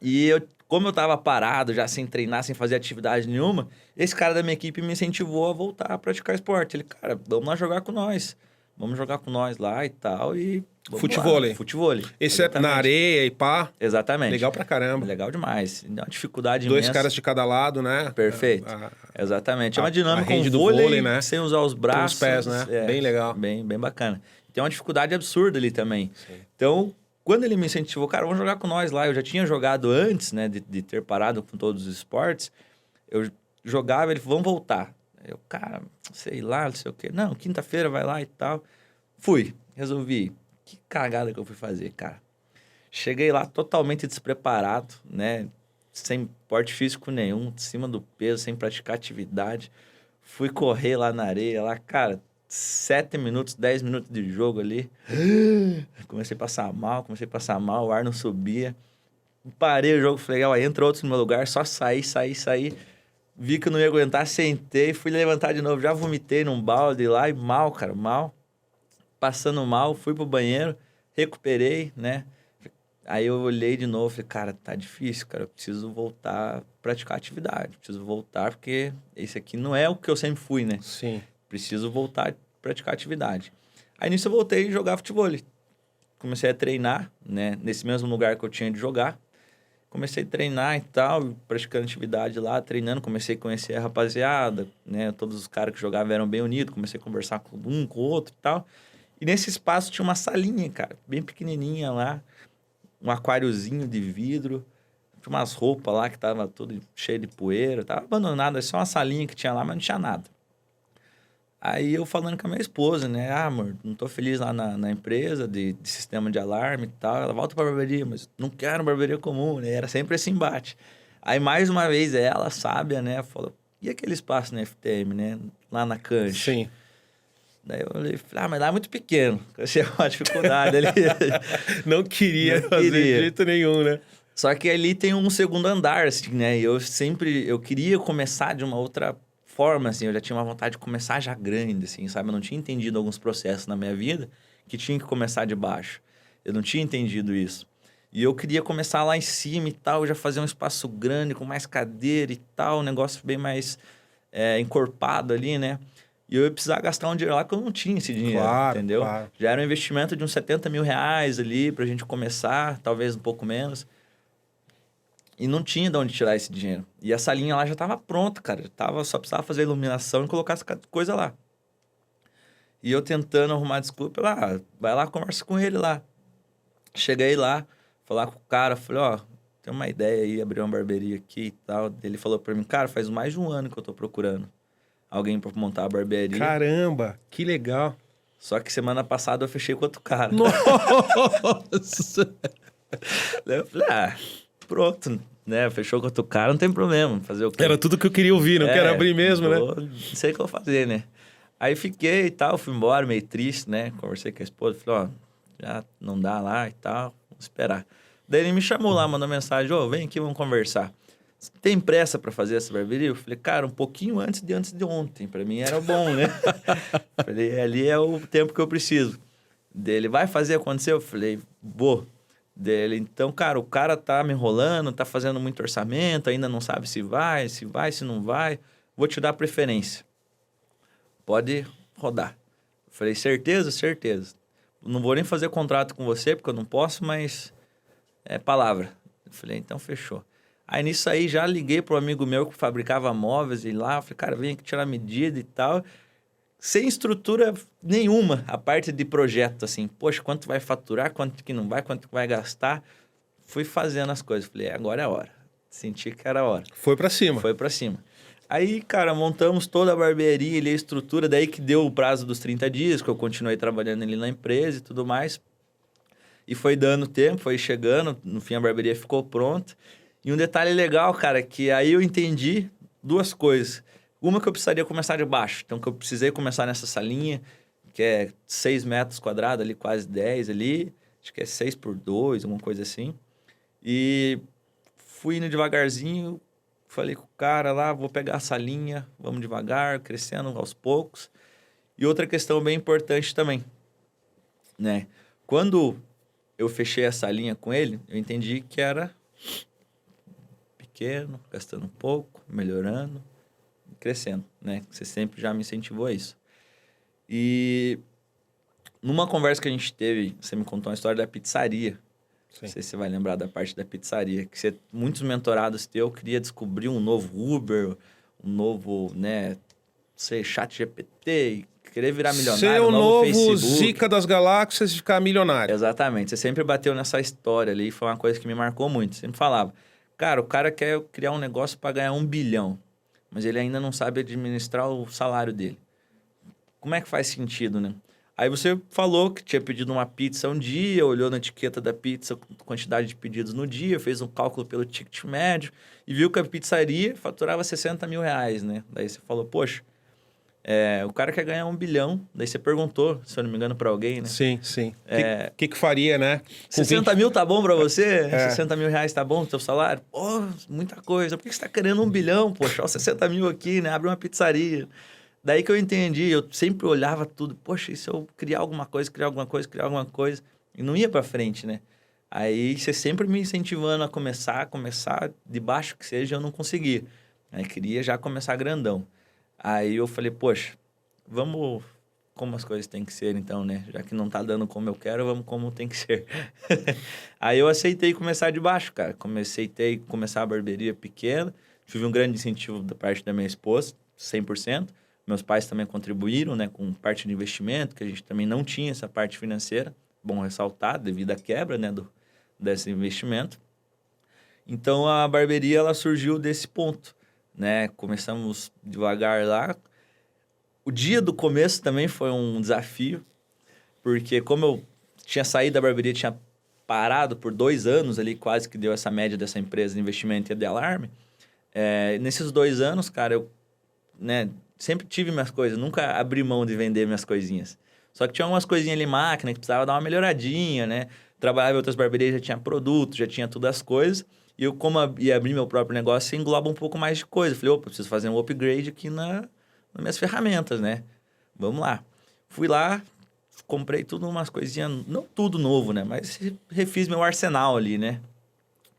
E como eu tava parado, já sem treinar, sem fazer atividade nenhuma, esse cara da minha equipe me incentivou a voltar a praticar esporte. Ele, cara, vamos lá jogar com nós. Vamos jogar com nós lá e tal. E Futevôlei. Futevôlei. Esse é na areia e pá. Exatamente. Legal pra caramba. Legal demais. Dá uma dificuldade Dois imensa. caras de cada lado, né? Perfeito. Exatamente. É uma dinâmica rede um do vôlei, vôlei, né? sem usar os braços. Os pés, né? Bem legal. Bem bacana. Tem uma dificuldade absurda ali também. Sim. Então, quando ele me incentivou, cara, vamos jogar com nós lá. Eu já tinha jogado antes, né, de ter parado com todos os esportes. Eu jogava, ele falou, vamos voltar. Eu, cara, sei lá, não sei o quê. Não, quinta-feira vai lá e tal. Fui, resolvi. Que cagada que eu fui fazer, cara. Cheguei lá totalmente despreparado, né? Sem porte físico nenhum, de cima do peso, sem praticar atividade. Fui correr lá na areia, lá, cara, 7 minutos, 10 minutos de jogo ali. Comecei a passar mal, o ar não subia. Parei o jogo, falei, ó, entra outro no meu lugar, só saí. Vi que eu não ia aguentar, sentei, fui levantar de novo, já vomitei num balde lá e mal, cara, mal. Passando mal, fui pro banheiro, recuperei, né? Aí eu olhei de novo, falei, cara, tá difícil, cara, eu preciso voltar a praticar atividade, preciso voltar, porque esse aqui não é o que eu sempre fui, né? Sim. Preciso voltar a praticar atividade. Aí nisso eu voltei a jogar futebol. Comecei a treinar, né? Nesse mesmo lugar que eu tinha de jogar. Comecei a treinar e tal, praticando atividade lá, treinando. Comecei a conhecer a rapaziada, né? Todos os caras que jogavam eram bem unidos. Comecei a conversar com um, com o outro e tal. E nesse espaço tinha uma salinha, cara, bem pequenininha lá. Um aquáriozinho de vidro. Tinha umas roupas lá que tava tudo cheio de poeira. Tava abandonado, só uma salinha que tinha lá, mas não tinha nada. Aí eu falando com a minha esposa, né? Ah, amor, não tô feliz lá na empresa de sistema de alarme e tal. Ela volta pra barbearia, mas não quero barbearia comum, né? Era sempre esse embate. Aí mais uma vez ela, sábia, né? Falou, e aquele espaço na FTM, né? Lá na cancha. Sim. Daí eu falei, mas lá é muito pequeno. Achei uma dificuldade ali. Não queria fazer de jeito nenhum, né? Só que ali tem um segundo andar, assim, né? E eu queria começar de uma outra forma, assim, eu já tinha uma vontade de começar já grande, assim, sabe? Eu não tinha entendido alguns processos na minha vida que tinha que começar de baixo. Eu não tinha entendido isso. E eu queria começar lá em cima e tal, já fazer um espaço grande, com mais cadeira e tal, um negócio bem mais encorpado ali, né? E eu ia precisar gastar um dinheiro lá que eu não tinha esse dinheiro, entendeu? Claro. Já era um investimento de uns 70 mil reais ali pra gente começar, talvez um pouco menos. E não tinha de onde tirar esse dinheiro. E a salinha lá já estava pronta, cara. Só precisava fazer a iluminação e colocar as coisas lá. E eu tentando arrumar desculpa, lá, vai lá, conversa com ele lá. Cheguei lá, falar com o cara, falei, ó, tem uma ideia aí, abrir uma barbearia aqui e tal. Ele falou pra mim, cara, faz mais de um ano que eu tô procurando alguém pra montar a barbearia. Caramba, que legal. Só que semana passada eu fechei com outro cara. Nossa! Eu falei, pronto, né? Fechou com outro cara, não tem problema. Fazer o quê? Era tudo que eu queria ouvir, não quero abrir mesmo, né? Não sei o que eu vou fazer, né? Aí fiquei e tal, fui embora, meio triste, né? Conversei com a esposa, falei, ó, já não dá lá e tal, vamos esperar. Daí ele me chamou lá, mandou mensagem, vem aqui, vamos conversar. Tem pressa para fazer essa barbearia? Eu falei, cara, um pouquinho antes de ontem. Para mim era bom, né? Falei, ali é o tempo que eu preciso. Daí ele vai fazer acontecer? Eu falei, vou. Dele, então, cara, o cara tá me enrolando, tá fazendo muito orçamento, ainda não sabe se vai, se não vai. Vou te dar preferência. Pode rodar. Eu falei, certeza? Certeza. Não vou nem fazer contrato com você, porque eu não posso, mas é palavra. Eu falei, então fechou. Aí nisso aí já liguei pro amigo meu que fabricava móveis e lá, eu falei, cara, vem aqui tirar medida e tal. Sem estrutura nenhuma, a parte de projeto, assim. Poxa, quanto vai faturar, quanto que não vai, quanto que vai gastar. Fui fazendo as coisas. Falei, agora é a hora. Senti que era a hora. Foi pra cima. Foi pra cima. Aí, cara, montamos toda a barbearia ali, a estrutura. Daí que deu o prazo dos 30 dias, que eu continuei trabalhando ali na empresa e tudo mais. E foi dando tempo, foi chegando. No fim, a barbearia ficou pronta. E um detalhe legal, cara, que aí eu entendi duas coisas. Uma que eu precisaria começar de baixo. Então, que eu precisei começar nessa salinha, que é 6 metros quadrados ali, quase 10 ali. Acho que é 6 por 2, alguma coisa assim. E fui indo devagarzinho. Falei com o cara lá, vou pegar a salinha, vamos devagar, crescendo aos poucos. E outra questão bem importante também, né? Quando eu fechei a salinha com ele, eu entendi que era pequeno, gastando um pouco, melhorando, crescendo, né? Você sempre já me incentivou a isso. E numa conversa que a gente teve, você me contou uma história da pizzaria. Sim. Não sei se você vai lembrar da parte da pizzaria. Que você, muitos mentorados teus queria descobrir um novo Uber, um novo, né? Sei, chat GPT, querer virar milionário, ser o novo Facebook. Zica das galáxias e ficar milionário. Exatamente. Você sempre bateu nessa história ali. Foi uma coisa que me marcou muito. Você sempre falava, cara, o cara quer criar um negócio para ganhar 1 bilhão. Mas ele ainda não sabe administrar o salário dele. Como é que faz sentido, né? Aí você falou que tinha pedido uma pizza um dia, olhou na etiqueta da pizza, quantidade de pedidos no dia, fez um cálculo pelo ticket médio e viu que a pizzaria faturava 60 mil reais, né? Daí você falou, poxa, o cara quer ganhar 1 bilhão. Daí você perguntou, se eu não me engano, para alguém, né? Sim, sim. O que faria, né? Com 60 mil tá bom para você? 60 mil reais tá bom o teu salário? Pô, muita coisa. Por que você tá querendo 1 bilhão? Poxa, ó, 60 mil aqui, né? Abre uma pizzaria. Daí que eu entendi, eu sempre olhava tudo, poxa, e se eu criar alguma coisa, e não ia para frente, né? Aí você sempre me incentivando a começar, de baixo que seja, eu não conseguia. Aí queria já começar grandão. Aí eu falei, poxa, vamos como as coisas têm que ser então, né? Já que não tá dando como eu quero, vamos como tem que ser. Aí eu aceitei começar de baixo, cara. Aceitei começar a barbearia pequena, tive um grande incentivo da parte da minha esposa, 100%. Meus pais também contribuíram, né, com parte de investimento, que a gente também não tinha essa parte financeira, bom ressaltar, devido à quebra, né, desse investimento. Então, a barbearia, ela surgiu desse ponto, né? Começamos devagar lá. O dia do começo também foi um desafio, porque como eu tinha saído da barbearia, tinha parado por 2 anos ali, quase que deu essa média dessa empresa de investimento e de alarme. Nesses 2 anos, cara, eu, né, sempre tive minhas coisas, nunca abri mão de vender minhas coisinhas. Só que tinha umas coisinhas ali, máquina, que precisava dar uma melhoradinha, né? Trabalhava em outras barbearias, já tinha produto, já tinha todas as coisas. E eu, como ia abrir meu próprio negócio, engloba um pouco mais de coisa. Falei, opa, preciso fazer um upgrade aqui nas minhas ferramentas, né? Vamos lá. Fui lá, comprei tudo umas coisinhas, não tudo novo, né? Mas refiz meu arsenal ali, né?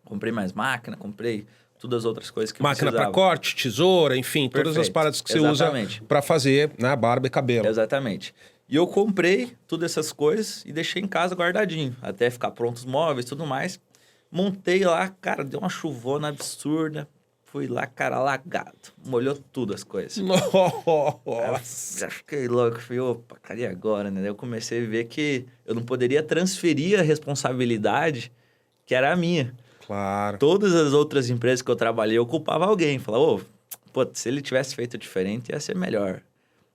Comprei mais máquina, comprei todas as outras coisas que máquina para corte, tesoura, enfim, Perfeito. Todas as paradas que você Exatamente. usa para fazer, né, barba e cabelo. Exatamente. E eu comprei todas essas coisas e deixei em casa guardadinho, até ficar prontos os móveis e tudo mais. Montei lá, cara, deu uma chuvona absurda. Fui lá, cara, alagado. Molhou tudo as coisas. Nossa! Já fiquei louco. Falei, opa, cara, e agora, né? Daí eu comecei a ver que eu não poderia transferir a responsabilidade que era a minha. Claro. Todas as outras empresas que eu trabalhei, eu culpava alguém. Falava, pô, se ele tivesse feito diferente, ia ser melhor.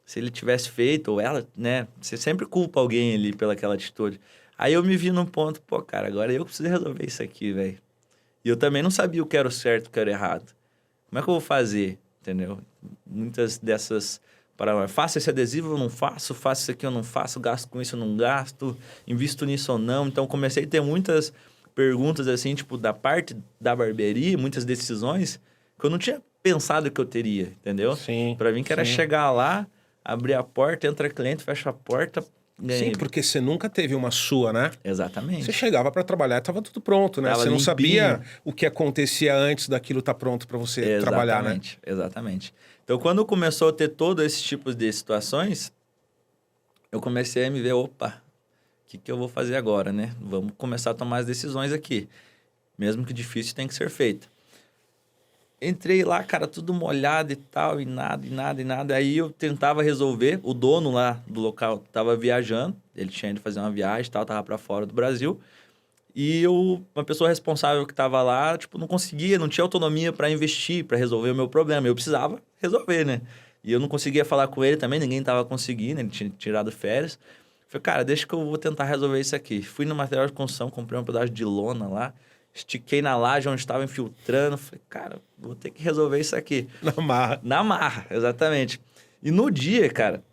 Se ele tivesse feito, ou ela, né? Você sempre culpa alguém ali pelaquela atitude. Aí eu me vi num ponto, pô, cara, agora eu preciso resolver isso aqui, velho. E eu também não sabia o que era o certo, o que era o errado. Como é que eu vou fazer, entendeu? Muitas dessas... faço esse adesivo, eu não faço isso aqui, eu não faço, gasto com isso, eu não gasto, invisto nisso ou não. Então, comecei a ter muitas perguntas, assim, tipo, da parte da barbearia, muitas decisões que eu não tinha pensado que eu teria, entendeu? Sim. Pra mim, que era chegar lá, abrir a porta, entra cliente, fecha a porta, Sim, porque você nunca teve uma sua, né? Exatamente. Você chegava para trabalhar e tava tudo pronto, né? Tava Você não limpinho. sabia o que acontecia antes daquilo estar pronto para você trabalhar, né? Exatamente. Então, quando começou a ter todo esse tipo de situações, eu comecei a me ver, opa, o que eu vou fazer agora, né? Vamos começar a tomar as decisões aqui. Mesmo que difícil, tem que ser feito. Entrei lá, cara, tudo molhado e tal, e nada. Aí eu tentava resolver. O dono lá do local tava viajando, ele tinha ido fazer uma viagem e tal, tava para fora do Brasil. E uma pessoa responsável que tava lá, tipo, não conseguia, não tinha autonomia para investir, para resolver o meu problema. Eu precisava resolver, né? E eu não conseguia falar com ele também, ninguém tava conseguindo, ele tinha tirado férias. Falei, cara, deixa que eu vou tentar resolver isso aqui. Fui no material de construção, comprei um pedaço de lona lá, estiquei na laje onde estava infiltrando. Falei, cara, vou ter que resolver isso aqui. Na marra. Na marra, exatamente. E no dia, cara,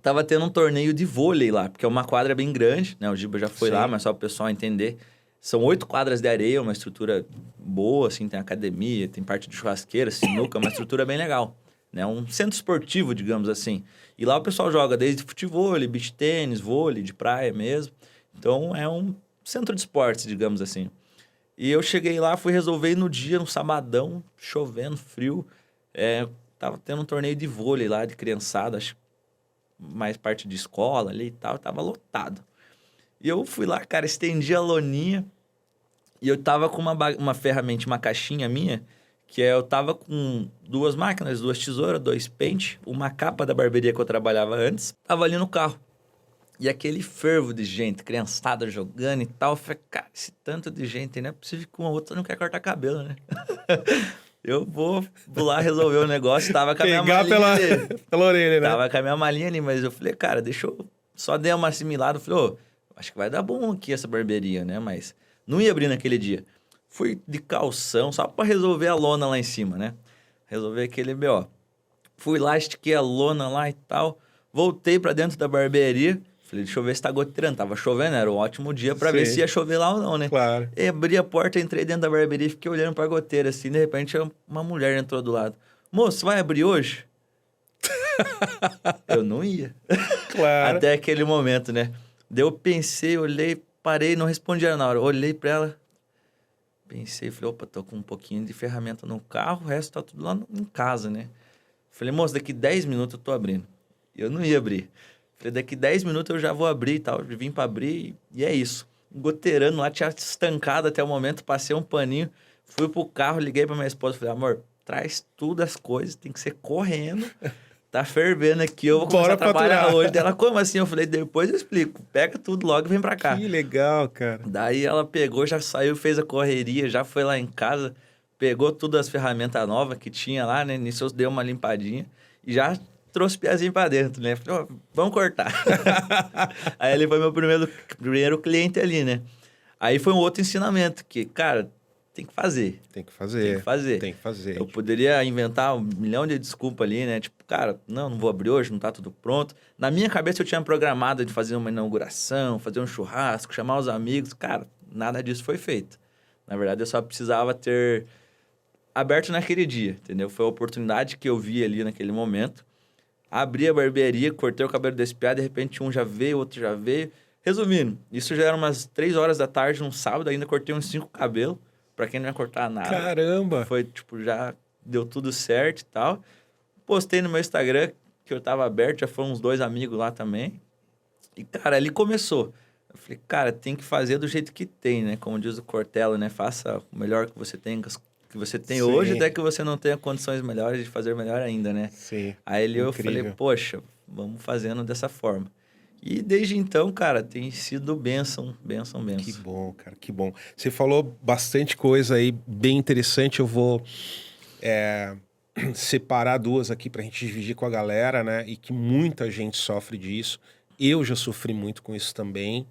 tava tendo um torneio de vôlei lá, porque é uma quadra bem grande, né? O Giba já foi lá, mas só para o pessoal entender. São 8 quadras de areia, uma estrutura boa, assim, tem academia, tem parte de churrasqueira, sinuca, uma estrutura bem legal, né? Um centro esportivo, digamos assim. E lá o pessoal joga desde futebol, beach tênis, vôlei, de praia mesmo. Então, é um centro de esportes, digamos assim. E eu cheguei lá, fui resolver no dia, no sabadão, chovendo, frio. Tava tendo um torneio de vôlei lá, de criançada, acho mais parte de escola ali e tal, tava lotado. E eu fui lá, cara, estendi a loninha e eu tava com uma ferramenta, uma caixinha minha, que eu tava com 2 máquinas, 2 tesouras, 2 pentes, uma capa da barbearia que eu trabalhava antes, tava ali no carro. E aquele fervo de gente, criançada jogando e tal. Eu falei, cara, esse tanto de gente, não é possível que uma outra não quer cortar cabelo, né? Eu vou lá resolver o negócio. Tava com a minha malinha ali. Pela orelha, né? Tava com a minha malinha ali, mas eu falei, cara, deixa eu... Só dei uma assimilada. Eu falei, acho que vai dar bom aqui essa barbearia, né? Mas não ia abrir naquele dia. Fui de calção, só pra resolver a lona lá em cima, né? Resolver aquele B.O. Fui lá, estiquei a lona lá e tal. Voltei pra dentro da barbearia. Falei, deixa eu ver se tá goteirando. Tava chovendo, era um ótimo dia pra ver se ia chover lá ou não, né? Claro. E abri a porta, entrei dentro da barbearia e fiquei olhando pra goteira, assim. De repente, uma mulher entrou do lado. Moço, vai abrir hoje? Eu não ia. Claro. Até aquele momento, né? Daí eu pensei, olhei, parei, não respondi na hora. Olhei pra ela, pensei, falei, opa, tô com um pouquinho de ferramenta no carro, o resto tá tudo lá em casa, né? Falei, moço, daqui 10 minutos eu tô abrindo. Eu não ia abrir. Falei, daqui 10 minutos eu já vou abrir e tal. Eu vim pra abrir e é isso. Goteirando lá, tinha estancado até o momento, passei um paninho, fui pro carro, liguei pra minha esposa, falei, amor, traz tudo as coisas, tem que ser correndo. Tá fervendo aqui, eu vou começar a trabalhar hoje. Ela, como assim? Eu falei, depois eu explico. Pega tudo logo e vem pra cá. Que legal, cara. Daí ela pegou, já saiu, fez a correria, já foi lá em casa, pegou todas as ferramentas novas que tinha lá, né? Nisso eu dei uma limpadinha e já trouxe o pezinho pra dentro, né? Falei, vamos cortar. Aí ele foi meu primeiro cliente ali, né? Aí foi um outro ensinamento, que, cara, tem que fazer. Tem que fazer. Eu poderia inventar 1 milhão de desculpas ali, né? Tipo, cara, não vou abrir hoje, não tá tudo pronto. Na minha cabeça eu tinha programado de fazer uma inauguração, fazer um churrasco, chamar os amigos. Cara, nada disso foi feito. Na verdade, eu só precisava ter aberto naquele dia, entendeu? Foi a oportunidade que eu vi ali naquele momento. Abri a barbearia, cortei o cabelo desse piá, de repente um já veio, outro já veio. Resumindo, isso já era umas 3 horas da tarde, num sábado, ainda cortei uns 5 cabelos. Pra quem não ia cortar nada. Caramba! Foi, tipo, já deu tudo certo e tal. Postei no meu Instagram, que eu tava aberto, já foram uns 2 amigos lá também. E, cara, ali começou. Eu falei, cara, tem que fazer do jeito que tem, né? Como diz o Cortella, né? Faça o melhor que você tem, hoje, até que você não tenha condições melhores de fazer melhor ainda, né? Sim. Aí eu falei, poxa, vamos fazendo dessa forma. E desde então, cara, tem sido bênção. Que bom, cara, que bom. Você falou bastante coisa aí, bem interessante. Eu vou separar 2 aqui pra gente dividir com a galera, né? E que muita gente sofre disso. Eu já sofri muito com isso também.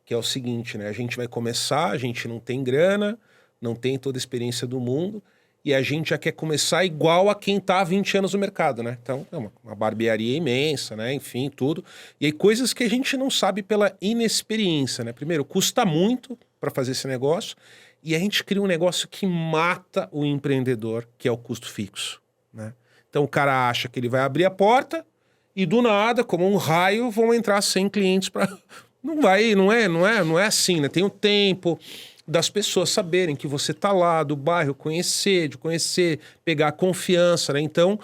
Que é o seguinte, né? A gente vai começar, a gente não tem grana, não tem toda a experiência do mundo. E a gente já quer começar igual a quem tá há 20 anos no mercado, né? Então, é uma barbearia imensa, né? Enfim, tudo. E aí, coisas que a gente não sabe pela inexperiência, né? Primeiro, custa muito para fazer esse negócio. E a gente cria um negócio que mata o empreendedor, que é o custo fixo, né? Então, o cara acha que ele vai abrir a porta e do nada, como um raio, vão entrar 100 clientes para... Não é assim, né? Tem o tempo das pessoas saberem que você tá lá, do bairro, de conhecer, pegar confiança, né? Então,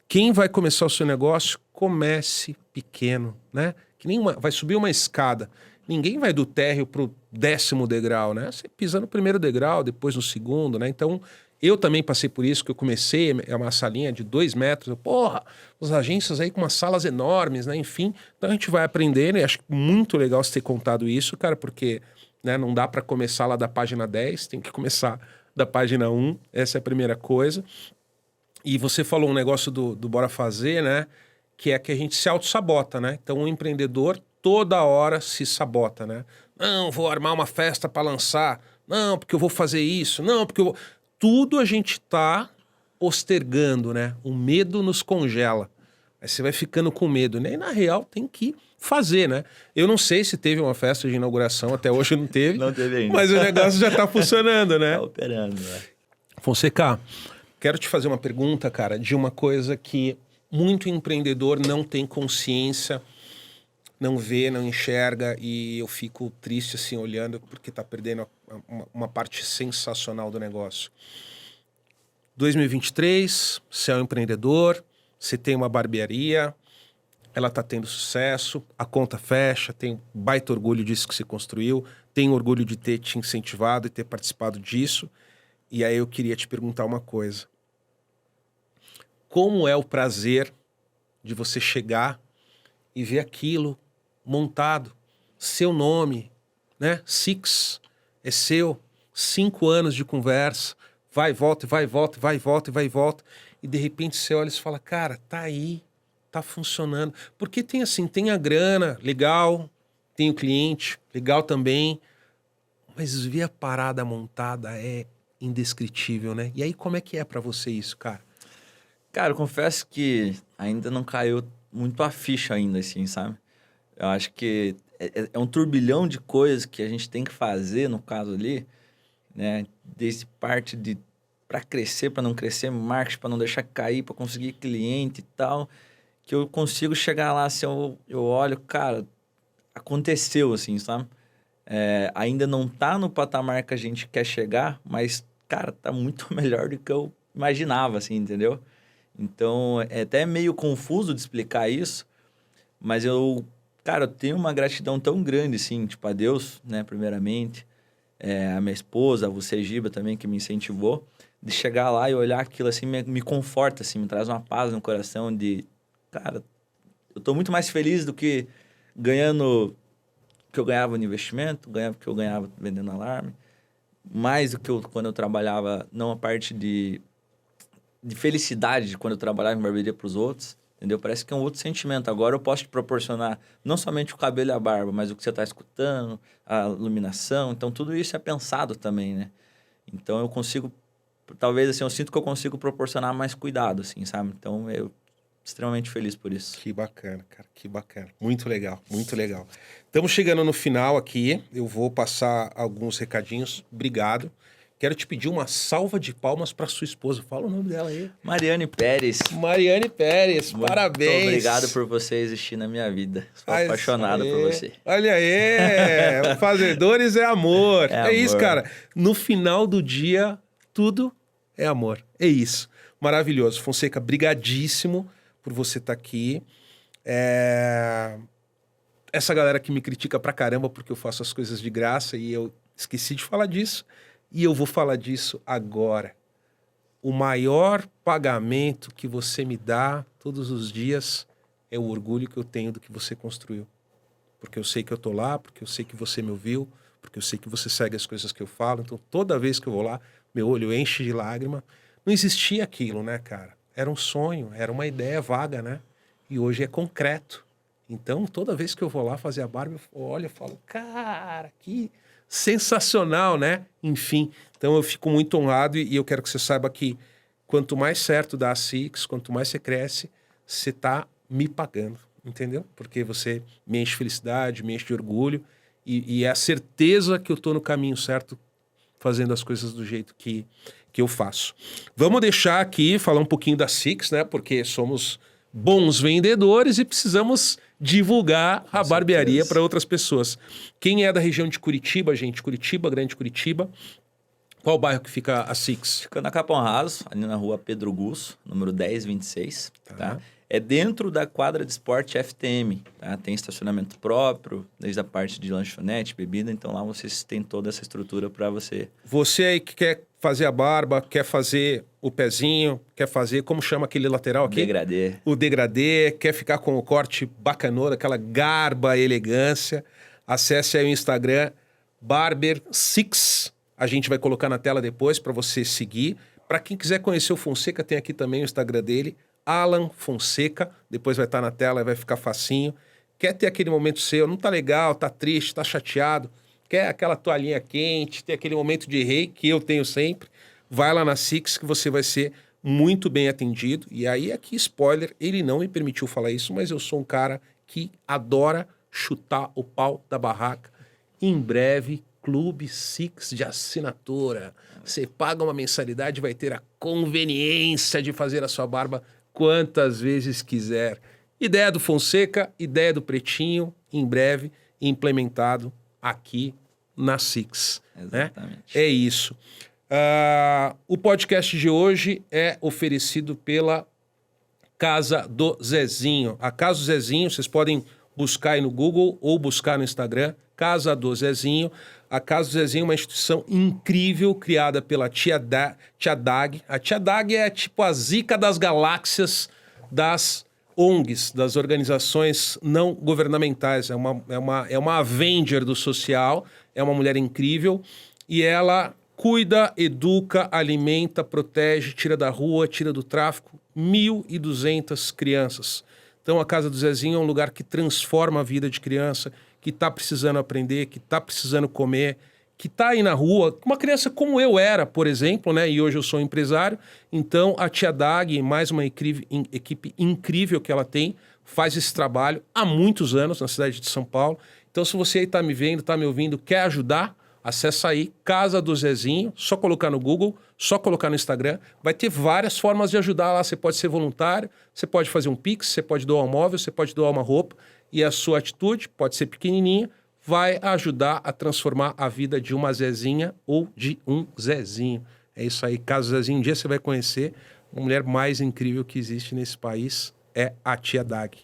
quem vai começar o seu negócio, comece pequeno, né? Que nem vai subir uma escada. Ninguém vai do térreo pro 10º degrau, né? Você pisa no primeiro degrau, depois no segundo, né? Então, eu também passei por isso, que eu comecei uma salinha de 2 metros. As agências aí com umas salas enormes, né? Enfim, então a gente vai aprendendo e acho muito legal você ter contado isso, cara, porque, né, não dá para começar lá da página 10, tem que começar da página 1, essa é a primeira coisa. E você falou um negócio do Bora Fazer, né? Que é que a gente se auto-sabota, né? Então o empreendedor toda hora se sabota, né? Não, vou armar uma festa para lançar. Não, porque eu vou fazer isso. Não, porque eu vou... Tudo a gente tá postergando, né? O medo nos congela. Aí você vai ficando com medo, né? E na real tem que fazer, né? Eu não sei se teve uma festa de inauguração, até hoje não teve. Não teve ainda. Mas o negócio já tá funcionando, né? Tá operando, né? Fonseca, quero te fazer uma pergunta, cara, de uma coisa que muito empreendedor não tem consciência, não vê, não enxerga, e eu fico triste assim olhando porque tá perdendo uma parte sensacional do negócio. 2023, você é um empreendedor, você tem uma barbearia, ela tá tendo sucesso, a conta fecha, tem baita orgulho disso que você construiu, tem orgulho de ter te incentivado e ter participado disso. E aí eu queria te perguntar uma coisa. Como é o prazer de você chegar e ver aquilo montado, seu nome, né? Six, é seu, 5 anos de conversa, vai e volta, vai e volta, vai e volta, vai e volta, e de repente você olha e fala, cara, tá aí, tá funcionando. Porque tem assim, tem a grana, legal, tem o cliente, legal também, mas ver a parada montada é indescritível, né? E aí como é que é pra você isso, cara? Cara, eu confesso que ainda não caiu muito a ficha ainda, assim, sabe? Eu acho que é um turbilhão de coisas que a gente tem que fazer, no caso ali, né? Desde parte de para crescer, para não crescer, marketing, para não deixar cair, para conseguir cliente e tal, que eu consigo chegar lá, assim, eu olho, cara, aconteceu, assim, sabe? Ainda não tá no patamar que a gente quer chegar, mas, cara, tá muito melhor do que eu imaginava, assim, entendeu? Então, é até meio confuso de explicar isso, mas cara, eu tenho uma gratidão tão grande, assim, tipo, a Deus, né, primeiramente, a minha esposa, você, Giba, também, que me incentivou, de chegar lá e olhar aquilo, assim, me conforta, assim, me traz uma paz no coração de, cara, eu tô muito mais feliz do que ganhando o que eu ganhava no investimento, ganhava o que eu ganhava vendendo alarme, mais do que quando eu trabalhava, não a parte de felicidade de quando eu trabalhava em barbearia para os outros, entendeu? Parece que é um outro sentimento. Agora eu posso te proporcionar não somente o cabelo e a barba, mas o que você está escutando, a iluminação. Então, tudo isso é pensado também, né? Então, eu consigo... Talvez, assim, eu sinto que eu consigo proporcionar mais cuidado, assim, sabe? Então, eu extremamente feliz por isso. Que bacana, cara, que bacana. Muito legal, muito legal. Estamos chegando no final aqui, eu vou passar alguns recadinhos. Obrigado. Quero te pedir uma salva de palmas para sua esposa. Fala o nome dela aí. Mariane Pérez. Mariane Pérez, Muito parabéns. Obrigado por você existir na minha vida. Sou apaixonado por você. Olha aí, Fazedores é amor. É isso, amor. cara. No final do dia, tudo é amor. É isso. Maravilhoso. Fonseca, brigadíssimo por você estar aqui. Essa galera que me critica pra caramba porque eu faço as coisas de graça e eu esqueci de falar disso. E eu vou falar disso agora. O maior pagamento que você me dá todos os dias é o orgulho que eu tenho do que você construiu. Porque eu sei que eu tô lá, porque eu sei que você me ouviu, porque eu sei que você segue as coisas que eu falo. Então, toda vez que eu vou lá, meu olho enche de lágrima. Não existia aquilo, né, cara? Era um sonho, era uma ideia vaga, né? E hoje é concreto. Então, toda vez que eu vou lá fazer a barba, eu olho e falo, cara, que sensacional, né? Enfim, então eu fico muito honrado e eu quero que você saiba que quanto mais certo dá a Six, quanto mais você cresce, você tá me pagando, entendeu? Porque você me enche de felicidade, me enche de orgulho e é a certeza que eu tô no caminho certo fazendo as coisas do jeito que eu faço. Vamos deixar aqui, falar um pouquinho da Six, né? Porque somos bons vendedores e precisamos divulgar a barbearia para outras pessoas. Quem é da região de Curitiba, gente? Curitiba, Grande Curitiba. Qual o bairro que fica a Six? Fica na Capão Raso, ali na rua Pedro Gusso, número 1026, tá? É dentro da quadra de esporte FTM, tá? Tem estacionamento próprio, desde a parte de lanchonete, bebida, então lá vocês têm toda essa estrutura para você. Você aí que quer fazer a barba, quer fazer o pezinho, quer fazer, como chama aquele lateral aqui? Degradê. O degradê, quer ficar com o corte bacanona, aquela garba, elegância, acesse aí o Instagram, Barber6. A gente vai colocar na tela depois para você seguir. Para quem quiser conhecer o Fonseca, tem aqui também o Instagram dele, Alan Fonseca. Depois vai estar na tela e vai ficar facinho. Quer ter aquele momento seu, não tá legal, tá triste, tá chateado, quer aquela toalhinha quente, ter aquele momento de rei que eu tenho sempre, vai lá na Six que você vai ser muito bem atendido. E aí, aqui, spoiler, ele não me permitiu falar isso, mas eu sou um cara que adora chutar o pau da barraca. Em breve, Clube Six de assinatura. Você paga uma mensalidade e vai ter a conveniência de fazer a sua barba quantas vezes quiser. Ideia do Fonseca, ideia do Pretinho, em breve implementado aqui na Six. Exatamente. Né? É isso. O podcast de hoje é oferecido pela Casa do Zezinho. A Casa do Zezinho, vocês podem buscar aí no Google ou buscar no Instagram, Casa do Zezinho. A Casa do Zezinho é uma instituição incrível criada pela Tia Dag. A Tia Dag é tipo a zica das galáxias das ONGs, das organizações não governamentais. É uma Avenger do social, é uma mulher incrível e ela cuida, educa, alimenta, protege, tira da rua, tira do tráfico 1.200 crianças. Então a Casa do Zezinho é um lugar que transforma a vida de criança, que está precisando aprender, que está precisando comer, que está aí na rua. Uma criança como eu era, por exemplo, né? E hoje eu sou empresário. Então a Tia Dag, mais uma equipe incrível que ela tem, faz esse trabalho há muitos anos na cidade de São Paulo. Então se você aí está me vendo, está me ouvindo, quer ajudar, acessa aí, Casa do Zezinho, só colocar no Google, só colocar no Instagram. Vai ter várias formas de ajudar lá. Você pode ser voluntário, você pode fazer um Pix, você pode doar um móvel, você pode doar uma roupa. E a sua atitude, pode ser pequenininha, vai ajudar a transformar a vida de uma Zezinha ou de um Zezinho. É isso aí, Casa do Zezinho. Um dia você vai conhecer a mulher mais incrível que existe nesse país, é a Tia Dag.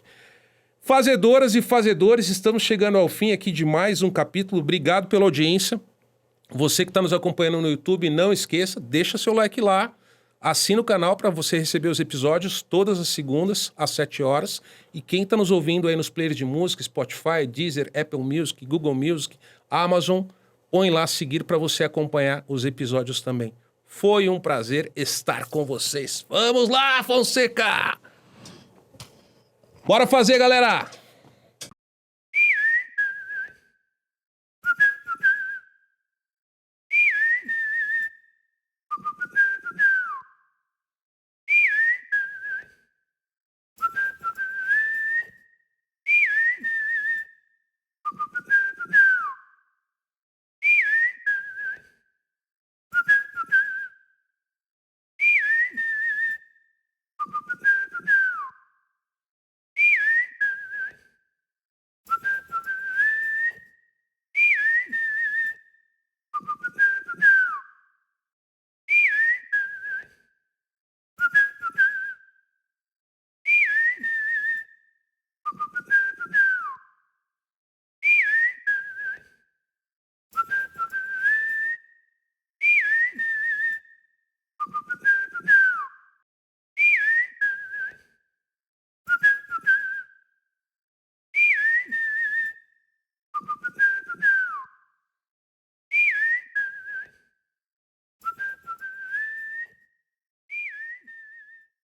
Fazedoras e fazedores, estamos chegando ao fim aqui de mais um capítulo. Obrigado pela audiência. Você que está nos acompanhando no YouTube, não esqueça, deixa seu like lá. Assina o canal para você receber os episódios todas as segundas, às 7 horas. E quem está nos ouvindo aí nos players de música, Spotify, Deezer, Apple Music, Google Music, Amazon, põe lá seguir para você acompanhar os episódios também. Foi um prazer estar com vocês. Vamos lá, Fonseca! Bora fazer, galera!